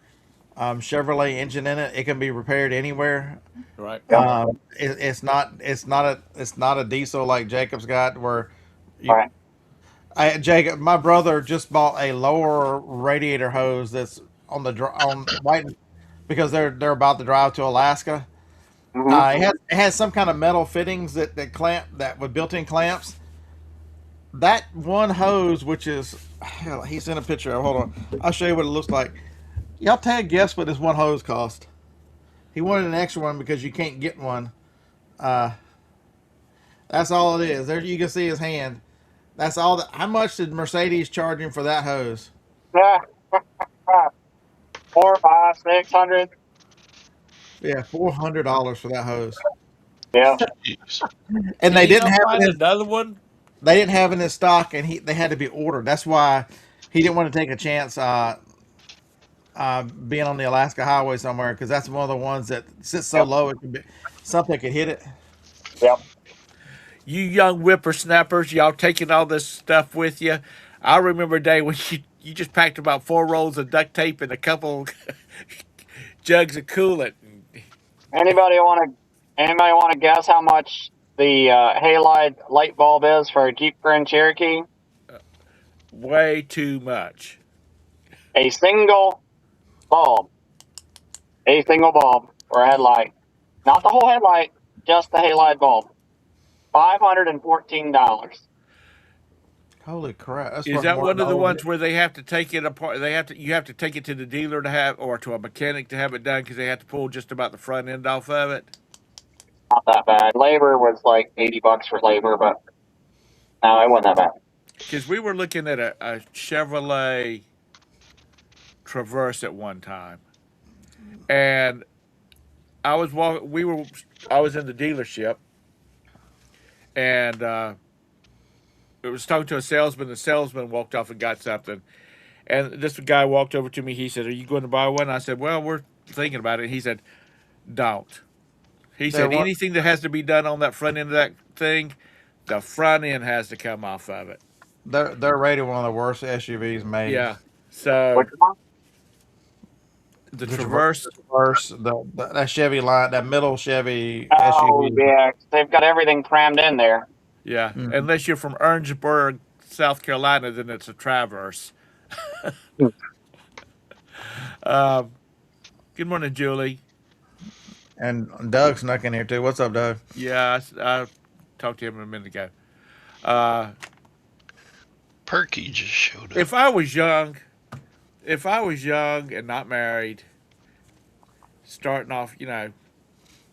E: Chevrolet engine in it, it can be repaired anywhere.
B: right.
D: Yep.
E: It's not a diesel like Jacob's got where
D: All
E: you
D: right.
E: Jacob, my brother just bought a lower radiator hose that's on right because they're about to drive to Alaska.
D: Mm-hmm.
E: It has some kind of metal fittings that clamp that with built-in clamps. That one hose, which is hell, he sent a picture of. Hold on, I'll show you what it looks like. Y'all take a guess what this one hose cost. He wanted an extra one because you can't get one. Uh, that's all it is. There you can see his hand. That's all. How much did Mercedes charge him for that hose?
D: Yeah. 4, 5, 600.
E: Yeah, $400 for that hose,
D: Yeah.
A: Jeez.
E: and
B: Can you not find another one?
E: they didn't have it in stock, and they had to be ordered. That's why he didn't want to take a chance being on the Alaska highway somewhere because that's one of the ones that sits so
D: Yep.
E: low it could be something could hit it.
D: Yep.
B: You young whippersnappers, y'all taking all this stuff with you. I remember a day when you just packed about 4 rolls of duct tape and a couple jugs of coolant.
D: Anybody want to guess how much the halide light bulb is for a Jeep Grand Cherokee?
B: Way too much.
D: A single bulb. A single bulb for a headlight. Not the whole headlight, just the halide bulb. $514.
E: Holy crap! That's
B: Is
E: worth
B: that
E: more
B: one
E: than
B: of the
E: the whole.
B: ones where they have to take it apart? You have to take it to the dealer to have, or to a mechanic to have it done because they have to pull just about the front end off of it.
D: Not that bad. Labor was like $80 for labor, but no, it wasn't that bad.
B: Because we were looking at a Chevrolet Traverse at one time, and I was walking. I was in the dealership, and it was talking to a salesman. The salesman walked off and got something, and this guy walked over to me. He said, "Are you going to buy one?" I said, "Well, we're thinking about it." He said, "Don't." He
E: They're
B: said,
E: wor-
B: "Anything that has to be done on that front end of that thing, the front end has to come off of it."
E: they're rated one of the worst SUVs made.
B: Yeah.
D: Which
B: So
D: one?
B: the
E: The
B: Traverse,
E: Traverse, that Chevy line, that middle Chevy
D: Oh,
E: SUV.
D: yeah. They've got everything crammed in there.
B: yeah.
E: Mhm.
B: Unless you're from Orangeburg, South Carolina, then it's a Traverse. Um, Good morning, Julie.
E: And Doug snuck in here too. What's up, Doug?
B: Yeah, I talked to him a minute ago. Uh,
A: Perky just showed up.
B: if I was young, and not married, starting off,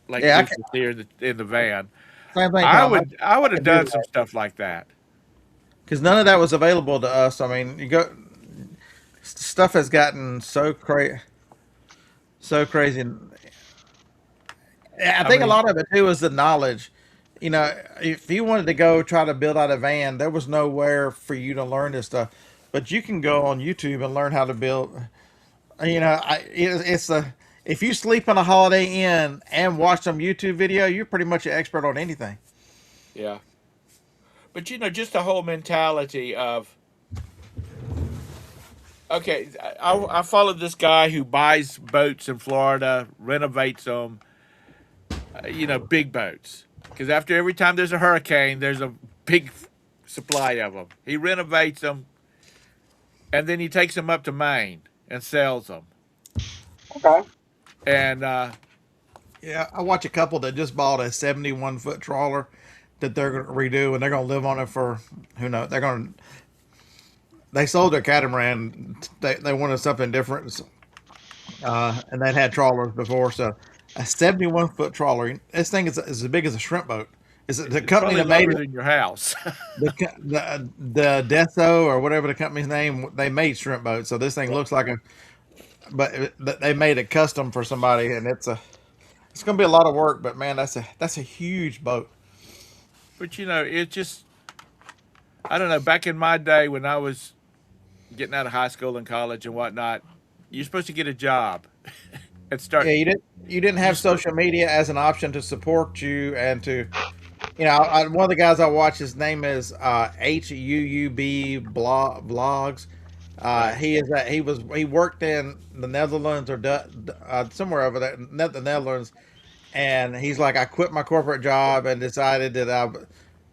B: like
E: Yeah,
B: this here in the van,
E: same thing,
B: I
E: Tom.
B: would I would have
E: can do
B: done
E: that
B: some stuff like that.
E: because none of that was available to us. I mean, you go stuff has gotten so crazy. I
B: I
E: think a
B: mean,
E: lot of it too is the knowledge. You know, if you wanted to go try to build out a van, there was nowhere for you to learn this stuff. But you can go on YouTube and learn how to build. You know, it's a if you sleep in a Holiday Inn and watch some YouTube video, you're pretty much an expert on anything.
B: yeah. But just the whole mentality of Okay, I followed this guy who buys boats in Florida, renovates them, big boats. Because after every time there's a hurricane, there's a big supply of them. He renovates them, and then he takes them up to Maine and sells them.
D: Okay.
B: And
E: Yeah, I watch a couple that just bought a 71-foot trawler that they're going to redo, and they're going to live on it for who knows. They sold their catamaran. They wanted something different, and they'd had trawlers before. So a 71-foot trawler. This thing is as big as a shrimp boat. Is it the
B: it's
E: company
B: probably
E: that made
B: longer
E: it?
B: than your house.
E: The Deso or whatever the company's name? They made shrimp boats. So this thing looks like a. They made it custom for somebody, and it's going to be a lot of work. But man, that's a huge boat.
B: But it just, I don't know. Back in my day when I was getting out of high school and college and whatnot, you're supposed to get a job and
E: Yeah,
B: start.
E: you didn't
B: You
E: have social media as an option to support you and to one of the guys I watch, his name is HUUB Vlogs.
B: right,
E: He worked in the Netherlands or somewhere over there, not the Netherlands, and he's like, I quit my corporate job and decided that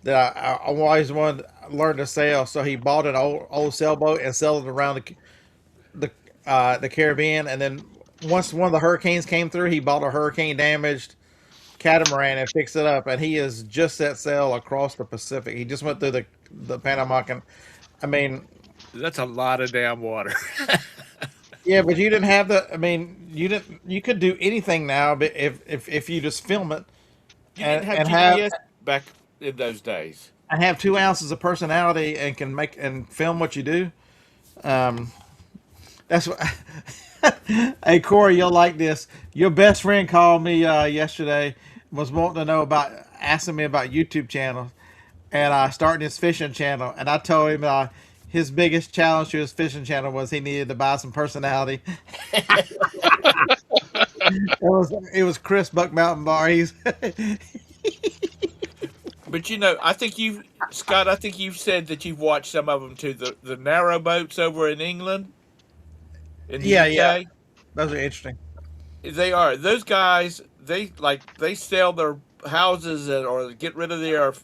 E: I always wanted to learn to sail. So he bought an old sailboat and sailed it around the Caribbean, and then once one of the hurricanes came through, he bought a hurricane damaged catamaran and fixed it up, and he has just set sail across the Pacific. He just went through the Panama Canal. I mean,
B: that's a lot of damn water.
E: yeah, but you didn't have the. I mean, you didn't. You could do anything now, but if you just film it
B: You didn't have
E: and have
B: GPS back in those days.
E: 2 ounces of personality and can make and film what you do. Um, that's what. Hey Corey, you'll like this. Your best friend called me yesterday, was wanting to know about, asking me about YouTube channels, and starting his fishing channel. And I told him his biggest challenge to his fishing channel was he needed to buy some personality. It was Chris Buck Mountain Bar. He's
B: But I think Scott, I think you've said that you've watched some of them too. The narrow boats over in England, in the
E: yeah, yeah.
B: UK.
E: Those are interesting.
B: They are those guys. They sell their houses or get rid of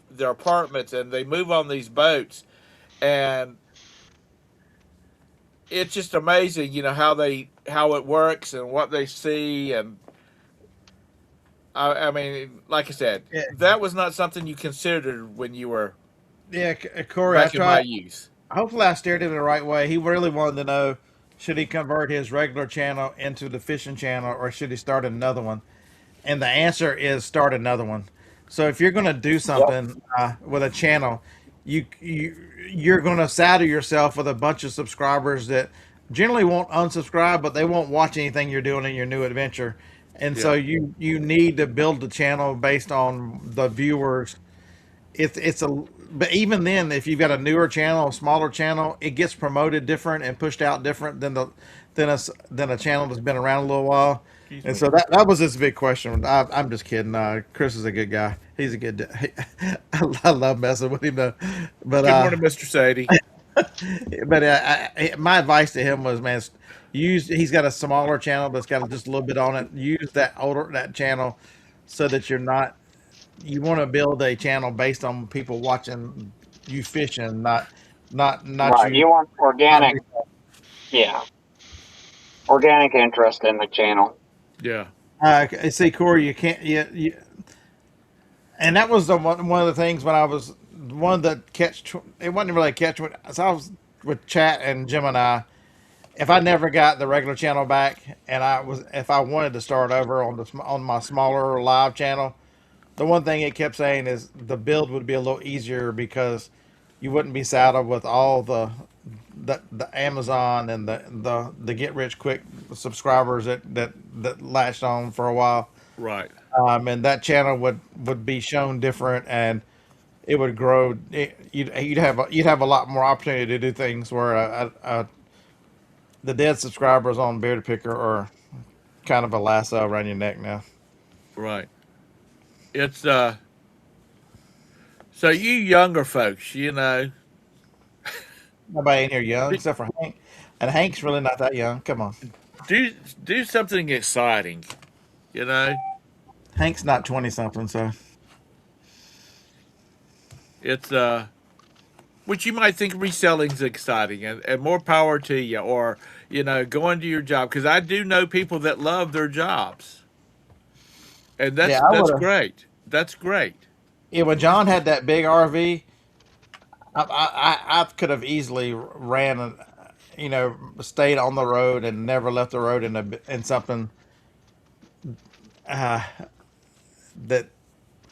B: their apartments and they move on these boats, and it's just amazing. How it works and what they see, and I mean, like I said,
E: Yeah,
B: that was not something you considered when you were
E: yeah, Corey. I
B: back in my
E: tried.
B: youth.
E: Hopefully, I steered him the right way. He really wanted to know, should he convert his regular channel into the fishing channel or should he start another one? And the answer is start another one. So if you're going to do
D: Yep.
E: something with a channel, you're going to saddle yourself with a bunch of subscribers that generally won't unsubscribe, but they won't watch anything you're doing in your new adventure. And so
B: Yeah,
E: you need to build the channel based on the viewers. It's a But even then, if you've got a newer channel, a smaller channel, it gets promoted different and pushed out different than a channel that's been around a little while.
B: excuse
E: And
B: me.
E: so that was his big question. I'm just kidding. Chris is a good guy. He's a good. I love messing with him though. But
B: Good morning, Mr. Sadie.
E: my advice to him was, man, he's got a smaller channel that's got just a little bit on it. Use that channel so that you want to build a channel based on people watching you fishing, not
D: Right.
E: you.
D: You want
E: Not,
D: organic, yeah, organic interest in the channel.
B: Yeah,
E: see, Corey, you can't. And that was one of the things when I was one of the catch. It wasn't really a catch. So I was with Chat and Gemini. If I never got the regular channel back, and if I wanted to start over on my smaller live channel, the one thing it kept saying is the build would be a little easier because you wouldn't be saddled with all the Amazon and the get rich quick subscribers that latched on for a while.
B: right.
E: And that channel would be shown different, and it would grow. You'd have a lot more opportunity to do things where the dead subscribers on Bearded Picker are kind of a lasso around your neck now.
B: Right. It's so you younger folks,
E: Nobody in here young
B: do,
E: except for Hank. And Hank's really not that young. Come on,
B: Do do something exciting, you know.
E: Hank's not 20 something. So
B: It's which you might think reselling's exciting, and more power to you, or going to your job, because I do know people that love their jobs, and
E: yeah,
B: that's
E: I
B: that's
E: would have.
B: great. That's great.
E: Yeah, when John had that big RV, I could have easily ran and stayed on the road and never left the road in something uh, that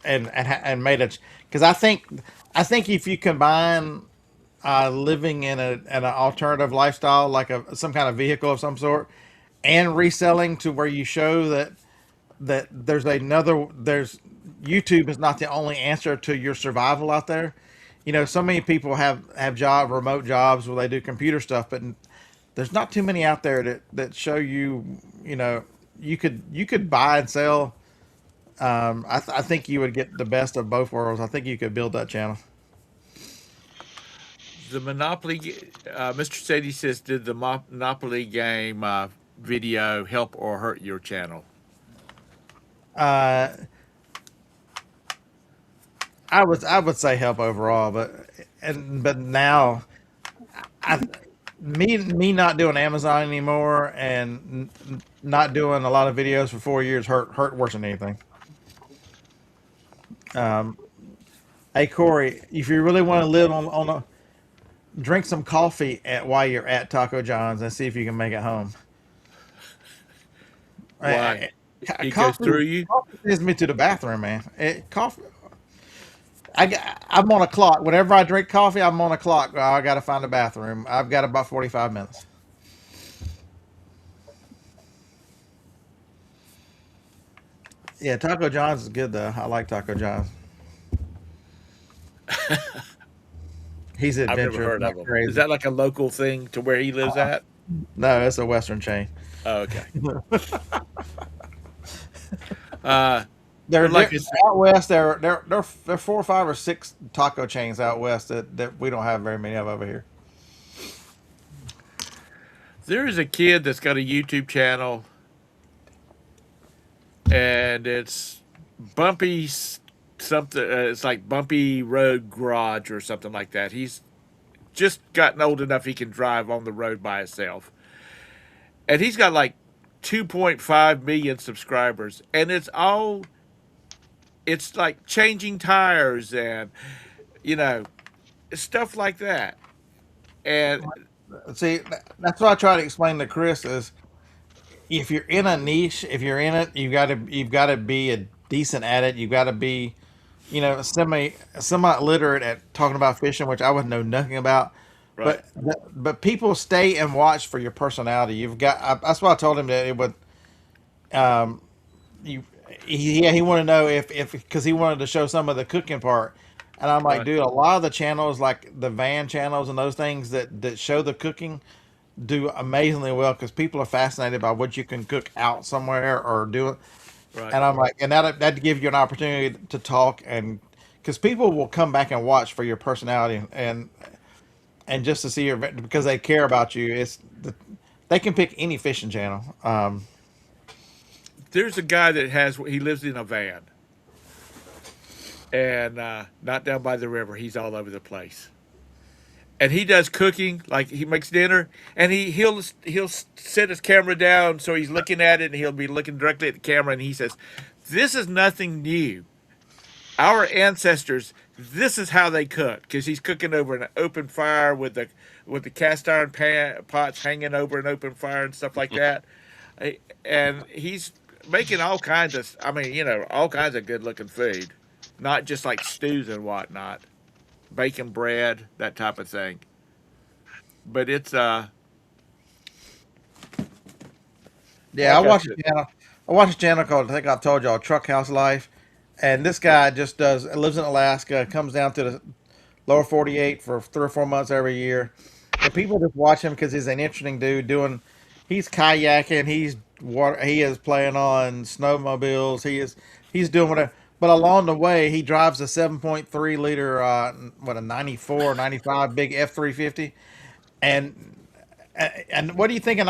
E: and made it because I think if you combine living in an alternative lifestyle like some kind of vehicle of some sort and reselling to where you show that there's YouTube is not the only answer to your survival out there. So many people have remote jobs where they do computer stuff, but there's not too many out there that show you know you could buy and sell. I think you would get the best of both worlds. I think you could build that channel.
B: The Monopoly, Mr. Sadie says, did the Monopoly game video help or hurt your channel?
E: Uh, I would say help overall, but now I me not doing Amazon anymore and not doing a lot of videos for 4 years hurt worse than anything. Um, hey Corey, if you really want to live on a drink some coffee while you're at Taco John's and see if you can make it home.
B: Why? It goes
E: Coffee,
B: through you?
E: coffee sends me to the bathroom, man. Coffee. I'm on a clock. Whenever I drink coffee, I'm on a clock. I got to find a bathroom. I've got about 45 minutes. Yeah, Taco John's is good though. I like Taco John's. He's
B: I've never
E: adventurous,
B: heard
E: not
B: of them. Is
E: crazy.
B: that like a local thing to where he lives at?
E: No, it's a Western chain.
B: Oh, okay. Uh,
E: They're,
B: but like
E: they're
B: it's
E: out west. There are 4, 5, or 6 taco chains out west that we don't have very many of over here.
B: there is a kid that's got a YouTube channel, and it's bumpy something. It's like Bumpy Road Garage or something like that. He's just gotten old enough he can drive on the road by himself, and he's got like 2.5 million subscribers, and it's like changing tires and you know stuff like that. And
E: See, that's what I try to explain to Chris is if you're in a niche, if you're in it, you've got to be a decent at it. You've got to be, semi literate at talking about fishing, which I would know nothing about.
B: right,
E: But people stay and watch for your personality. That's why I told him that it would. Um, you he wanted to know if because he wanted to show some of the cooking part, and I'm like,
B: right,
E: dude, a lot of the channels like the van channels and those things that show the cooking do amazingly well because people are fascinated by what you can cook out somewhere or do it.
B: right.
E: And I'm like, and that give you an opportunity to talk and because people will come back and watch for your personality and just to see your because they care about you. They can pick any fishing channel.
B: There's a guy that he lives in a van, and not down by the river. He's all over the place, and he does cooking. Like he makes dinner, and he'll set his camera down so he's looking at it, and he'll be looking directly at the camera, and he says, "This is nothing new. Our ancestors, this is how they cook." Because he's cooking over an open fire with the cast iron pots hanging over an open fire and stuff like that. And he's making all kinds of, I mean, all kinds of good looking food, not just like stews and whatnot, bacon bread, that type of thing. But it's
E: Yeah, I
B: like I
E: watch
B: said,
E: a channel. I watch a channel called I think I've told y'all Truck House Life, and this guy just lives in Alaska, comes down to the lower 48 for 3 or 4 months every year. And people just watch him because he's an interesting dude doing. He's kayaking. He is playing on snowmobiles. He's doing whatever. But along the way, he drives a 7.3 liter, a 94, 95 big F 350, and And what do you think a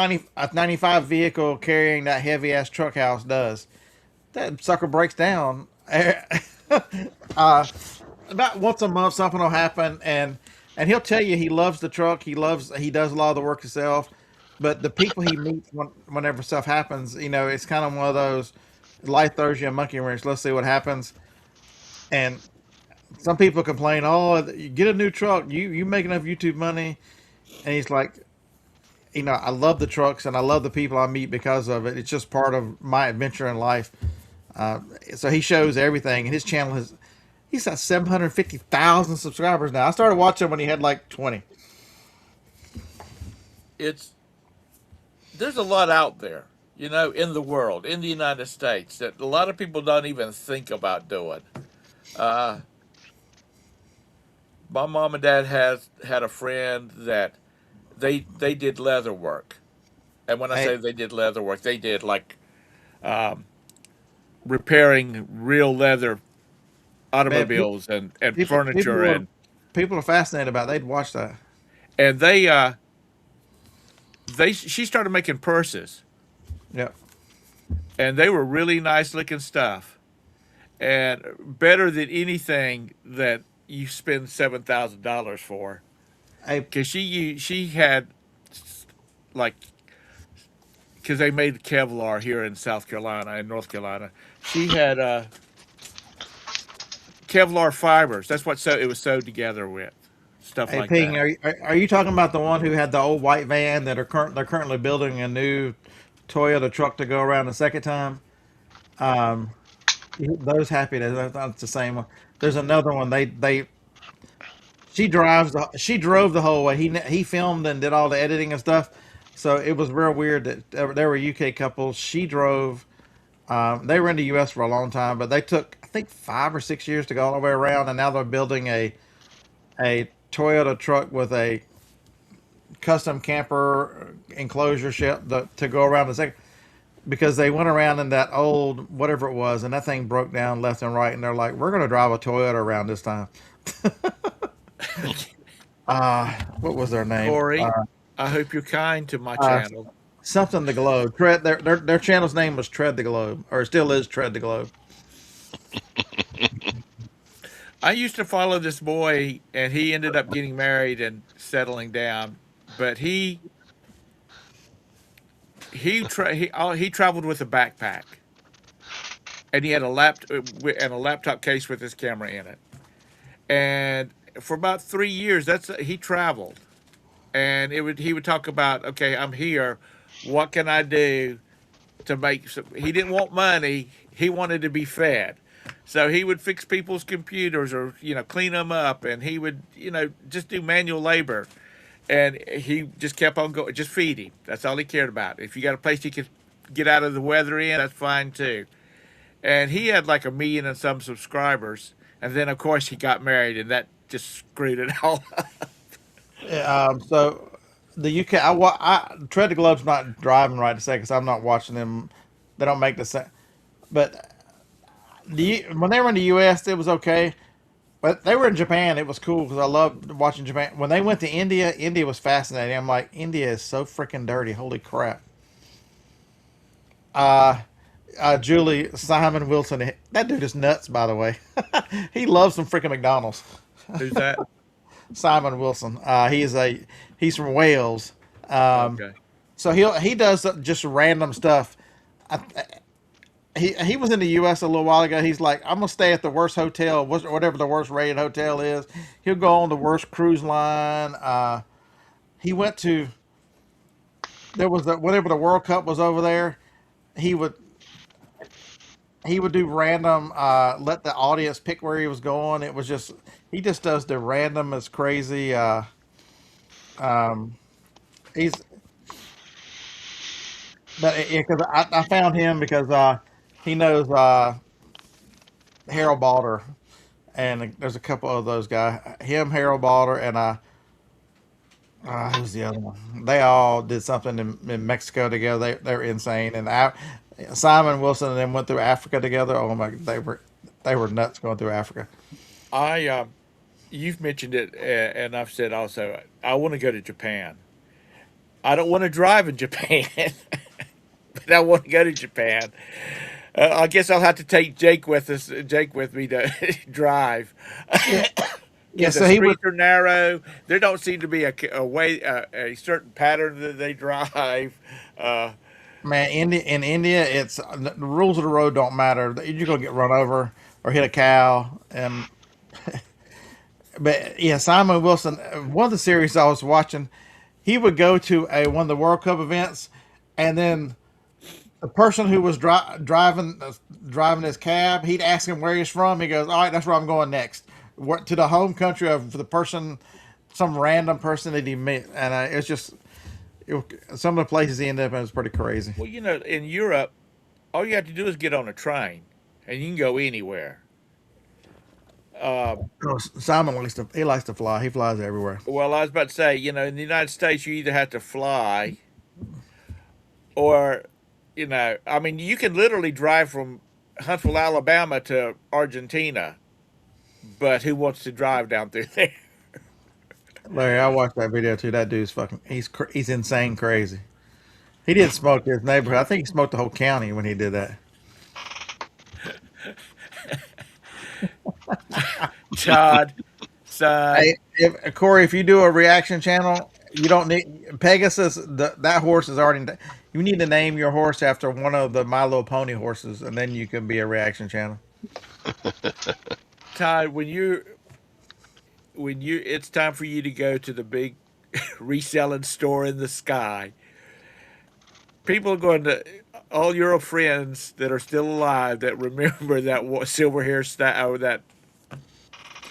E: 95 vehicle carrying that heavy ass truck house does? That sucker breaks down. About once a month, something will happen, and he'll tell you he loves the truck. He does a lot of the work himself. But the people he meets whenever stuff happens, it's kind of one of those life throws you a monkey wrench. Let's see what happens. And some people complain, "Oh, you get a new truck. You make enough YouTube money." And he's like, I love the trucks and I love the people I meet because of it. It's just part of my adventure in life. So he shows everything, and his channel he's got 750,000 subscribers now. I started watching when he had like 20.
B: It's there's a lot out there, in the world, in the United States, that a lot of people don't even think about doing. Uh, my mom and dad had a friend that they did leather work, and when I
E: Hey,
B: say they did leather work, they did like um, repairing real leather
E: man,
B: automobiles and
E: people
B: furniture
E: people are fascinated about it. They'd watch that.
B: and they she started making purses,
E: Yeah.
B: and they were really nice looking stuff, and better than anything that you spend $7,000 for.
E: Hey,
B: Because she had like because they made Kevlar here in South Carolina and North Carolina. She had Kevlar fibers. That's what it was sewed together with stuff
E: hey,
B: like
E: Ping,
B: that.
E: are you talking about the one who had the old white van that they're currently building a new Toyota truck to go around the second time? Um, those happy that's the same one. There's another one. She drove the whole way. He filmed and did all the editing and stuff. So it was real weird that there were UK couples. She drove. They were in the US for a long time, but they took I think 5 or 6 years to go all the way around, and now they're building a Toyota truck with a custom camper enclosure ship to go around the second because they went around in that old whatever it was, and that thing broke down left and right, and they're like, we're going to drive a Toyota around this time. What was their name?
B: Corey, I hope you're kind to my
E: Uh,
B: channel.
E: Something the Globe. Tread. Their channel's name was Tread the Globe, or it still is Tread the Globe.
B: I used to follow this boy, and he ended up getting married and settling down. But he traveled with a backpack, and he had a laptop case with his camera in it. And for about 3 years, he traveled, and he would talk about, okay, I'm here, what can I do to make some. He didn't want money, he wanted to be fed. So he would fix people's computers or clean them up, and he would just do manual labor, and he just kept on going. Just feed him. That's all he cared about. If you got a place he could get out of the weather in, that's fine too. And he had like 1 million and some subscribers, and then of course he got married, and that just screwed it all up.
E: So the UK, Tread the Globe's not driving right this second, because I'm not watching them. They don't make the same. But when they were in the US, it was okay. But they were in Japan. It was cool because I loved watching Japan. When they went to India, India was fascinating. I'm like, India is so freaking dirty. Holy crap. Uh, Julie Simon Wilson. That dude is nuts, by the way. He loves some freaking McDonald's.
B: Who's that?
E: Simon Wilson. He's from Wales. Um,
B: Okay.
E: so he does just random stuff. I, he was in the U.S. a little while ago. He's like, I'm gonna stay at the worst hotel, whatever the worst rated hotel is. He'll go on the worst cruise line. He went to there was whenever the World Cup was over there. He would he would do random. Let the audience pick where he was going. It was just he just does the random as crazy. Um, he's but because I found him because he knows Harold Balder, and there's a couple of those guys. Him, Harold Balder, and who's the other one? They all did something in Mexico together. They're insane. And Simon Wilson and them went through Africa together. Oh my, they were nuts going through Africa.
B: I You've mentioned it, and I've said also I want to go to Japan. I don't want to drive in Japan, but I want to go to Japan. I guess I'll have to take Jake with me to drive.
E: Yeah, yeah.
B: Because the
E: So he was,
B: streets are narrow. There don't seem to be a way, a certain pattern that they drive. Uh,
E: man. In India, it's the rules of the road don't matter. You're gonna get run over or hit a cow. But yeah, Simon Wilson. One of the series I was watching, he would go to a one of the World Cup events, and then the person who was driving his cab, he'd ask him where he's from. He goes, "All right, that's where I'm going next." To the home country of the person, some random person that he met, and it's just some of the places he ended up in was pretty crazy.
B: well, in Europe, all you have to do is get on a train, and you can go anywhere. Uh,
E: Oh, Simon likes to fly. He flies everywhere.
B: well, I was about to say, in the United States, you either have to fly or, I mean, you can literally drive from Huntsville, Alabama to Argentina, but who wants to drive down through there?
E: Larry, I watched that video too. That dude's fucking. He's insane crazy. He didn't smoke his neighborhood. I think he smoked the whole county when he did that.
B: Todd, son,
E: Hey, Corey, if you do a reaction channel, you don't need Pegasus. That horse is already. You need to name your horse after one of the My Little Pony horses, and then you can be a reaction channel.
B: Todd, when you it's time for you to go to the big reselling store in the sky. People are going to all your friends that are still alive that remember that silver hair style or that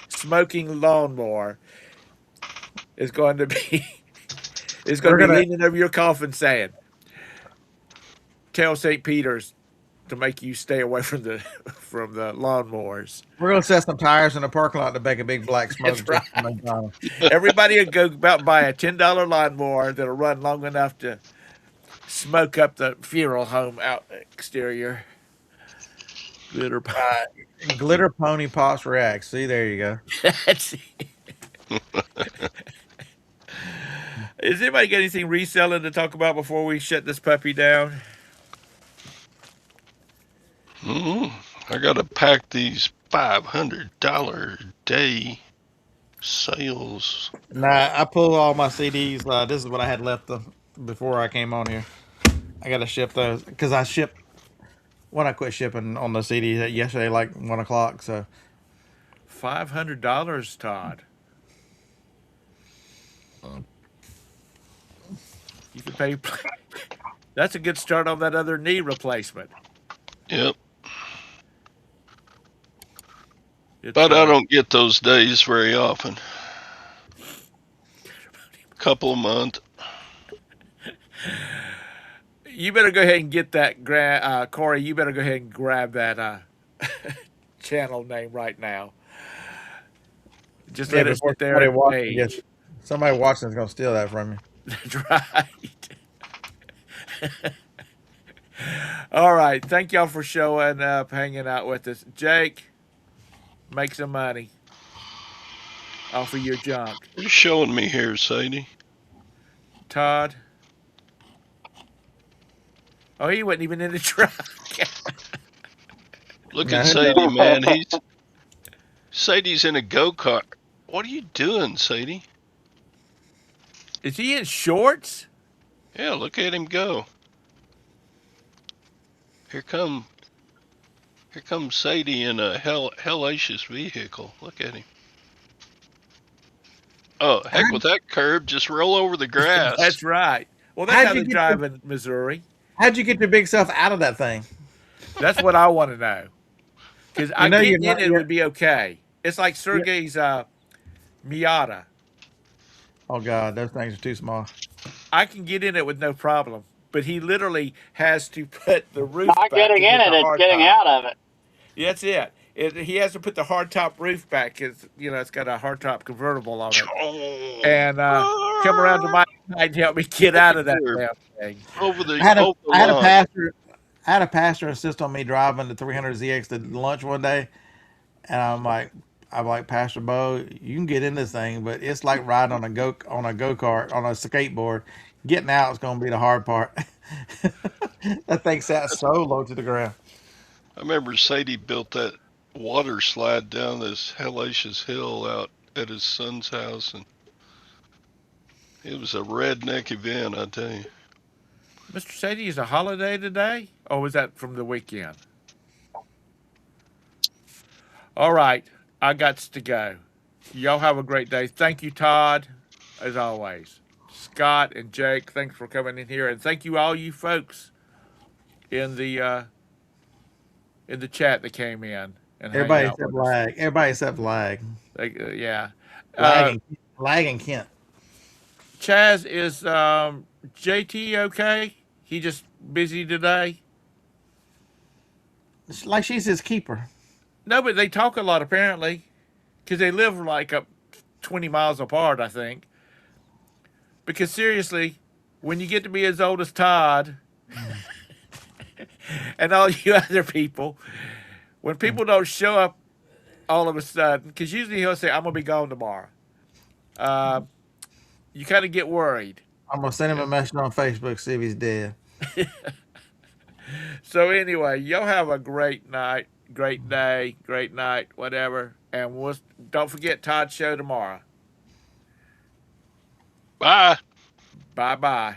B: smoking lawnmower is going to be is going
E: We're
B: to be
E: gonna
B: leaning over your coffin saying, "Tell St. Peter's to make you stay away from the from the lawnmowers."
E: we're gonna set some tires in the parking lot to make a big black smoke
B: That's
E: detector
B: right.
E: from McDonald's.
B: Everybody would go about buy a $10 lawnmower that'll run long enough to smoke up the funeral home out exterior. Glitter.
E: Glitter Pony Pops reacts. See, there you go.
B: That's Is anybody got anything reselling to talk about before we shut this puppy down?
A: Mm, I gotta pack these $500 a day sales.
E: Nah, I pulled all my CDs. This is what I had left before I came on here. I got to ship those because I shipped when I quit shipping on the CDs yesterday, like 1 o'clock. So
B: $500, Todd. You can pay. That's a good start on that other knee replacement.
A: Yep.
B: It's
A: But I don't get those days very often. Couple a month.
B: You better go ahead and get that, Corey. You better go ahead and grab that channel name right now. Just
E: yeah,
B: let it
E: before
B: sit there
E: somebody
B: and
E: watching,
B: page.
E: somebody watching is gonna steal that from you.
B: That's right. All right. Thank y'all for showing up, hanging out with us. Jake, make some money off of your junk.
A: You're showing me here, Sadie.
B: Todd. Oh, he wasn't even in the truck.
A: Look
E: No,
A: at Sadie, man. Sadie's in a go-kart. What are you doing, Sadie?
B: Is he in shorts?
A: Yeah, look at him go. Here comes Sadie in a hellacious vehicle. Look at him. Oh, heck with that curb. Just roll over the grass.
B: That's right. Well, that's
E: How'd
B: how
E: you
B: they
E: get
B: drive in Missouri.
E: How'd you get your big self out of that thing?
B: That's what I want to know. Because I
E: know you're
B: getting in
E: not
B: it
E: yet.
B: would be okay. It's like Sergei's Miata.
E: Oh God, those things are too small.
B: I can get in it with no problem. But he literally has to put the roof
D: Not
B: back
D: getting
B: to
D: in
B: get
D: it,
B: the
D: it's
B: hard
D: getting
B: top.
D: out of it.
B: That's it. He has to put the hardtop roof back because it's got a hardtop convertible on it,
A: Oh,
B: and come around to my side and help me get out of that damn thing.
A: over
E: I had a
A: the
E: I had a
A: line.
E: pastor insist on me driving the 300ZX to lunch one day, and I'm like, I'm like, Pastor Bo, you can get in this thing, but it's like riding on a go kart on a skateboard. Getting out is going to be the hard part. That thing sat so low to the ground.
A: I remember Sadie built that water slide down this hellacious hill out at his son's house, and it was a redneck event, I tell you.
B: Mr. Sadie, is a holiday today, or was that from the weekend? All right, I got to go. Y'all have a great day. Thank you, Todd, as always. Scott and Jake, thanks for coming in here, and thank you all you folks in the chat that came in and hang
E: Everybody
B: out
E: except
B: with us.
E: lag. Everybody except lag.
B: Yeah.
E: Lag and Kent.
B: Chaz, is JT okay? He just busy today?
E: It's like she's his keeper.
B: No, but they talk a lot apparently, because they live like up 20 miles apart, I think. Because seriously, when you get to be as old as Todd and all you other people, when people don't show up all of a sudden, because usually he'll say, I'm going to be gone tomorrow, you kind of get worried.
E: I'm gonna send him a message on Facebook, see if he's dead.
B: So anyway, y'all have a great night, great day, great night, whatever. And don't forget Todd's show tomorrow.
A: Bye.
B: Bye-bye.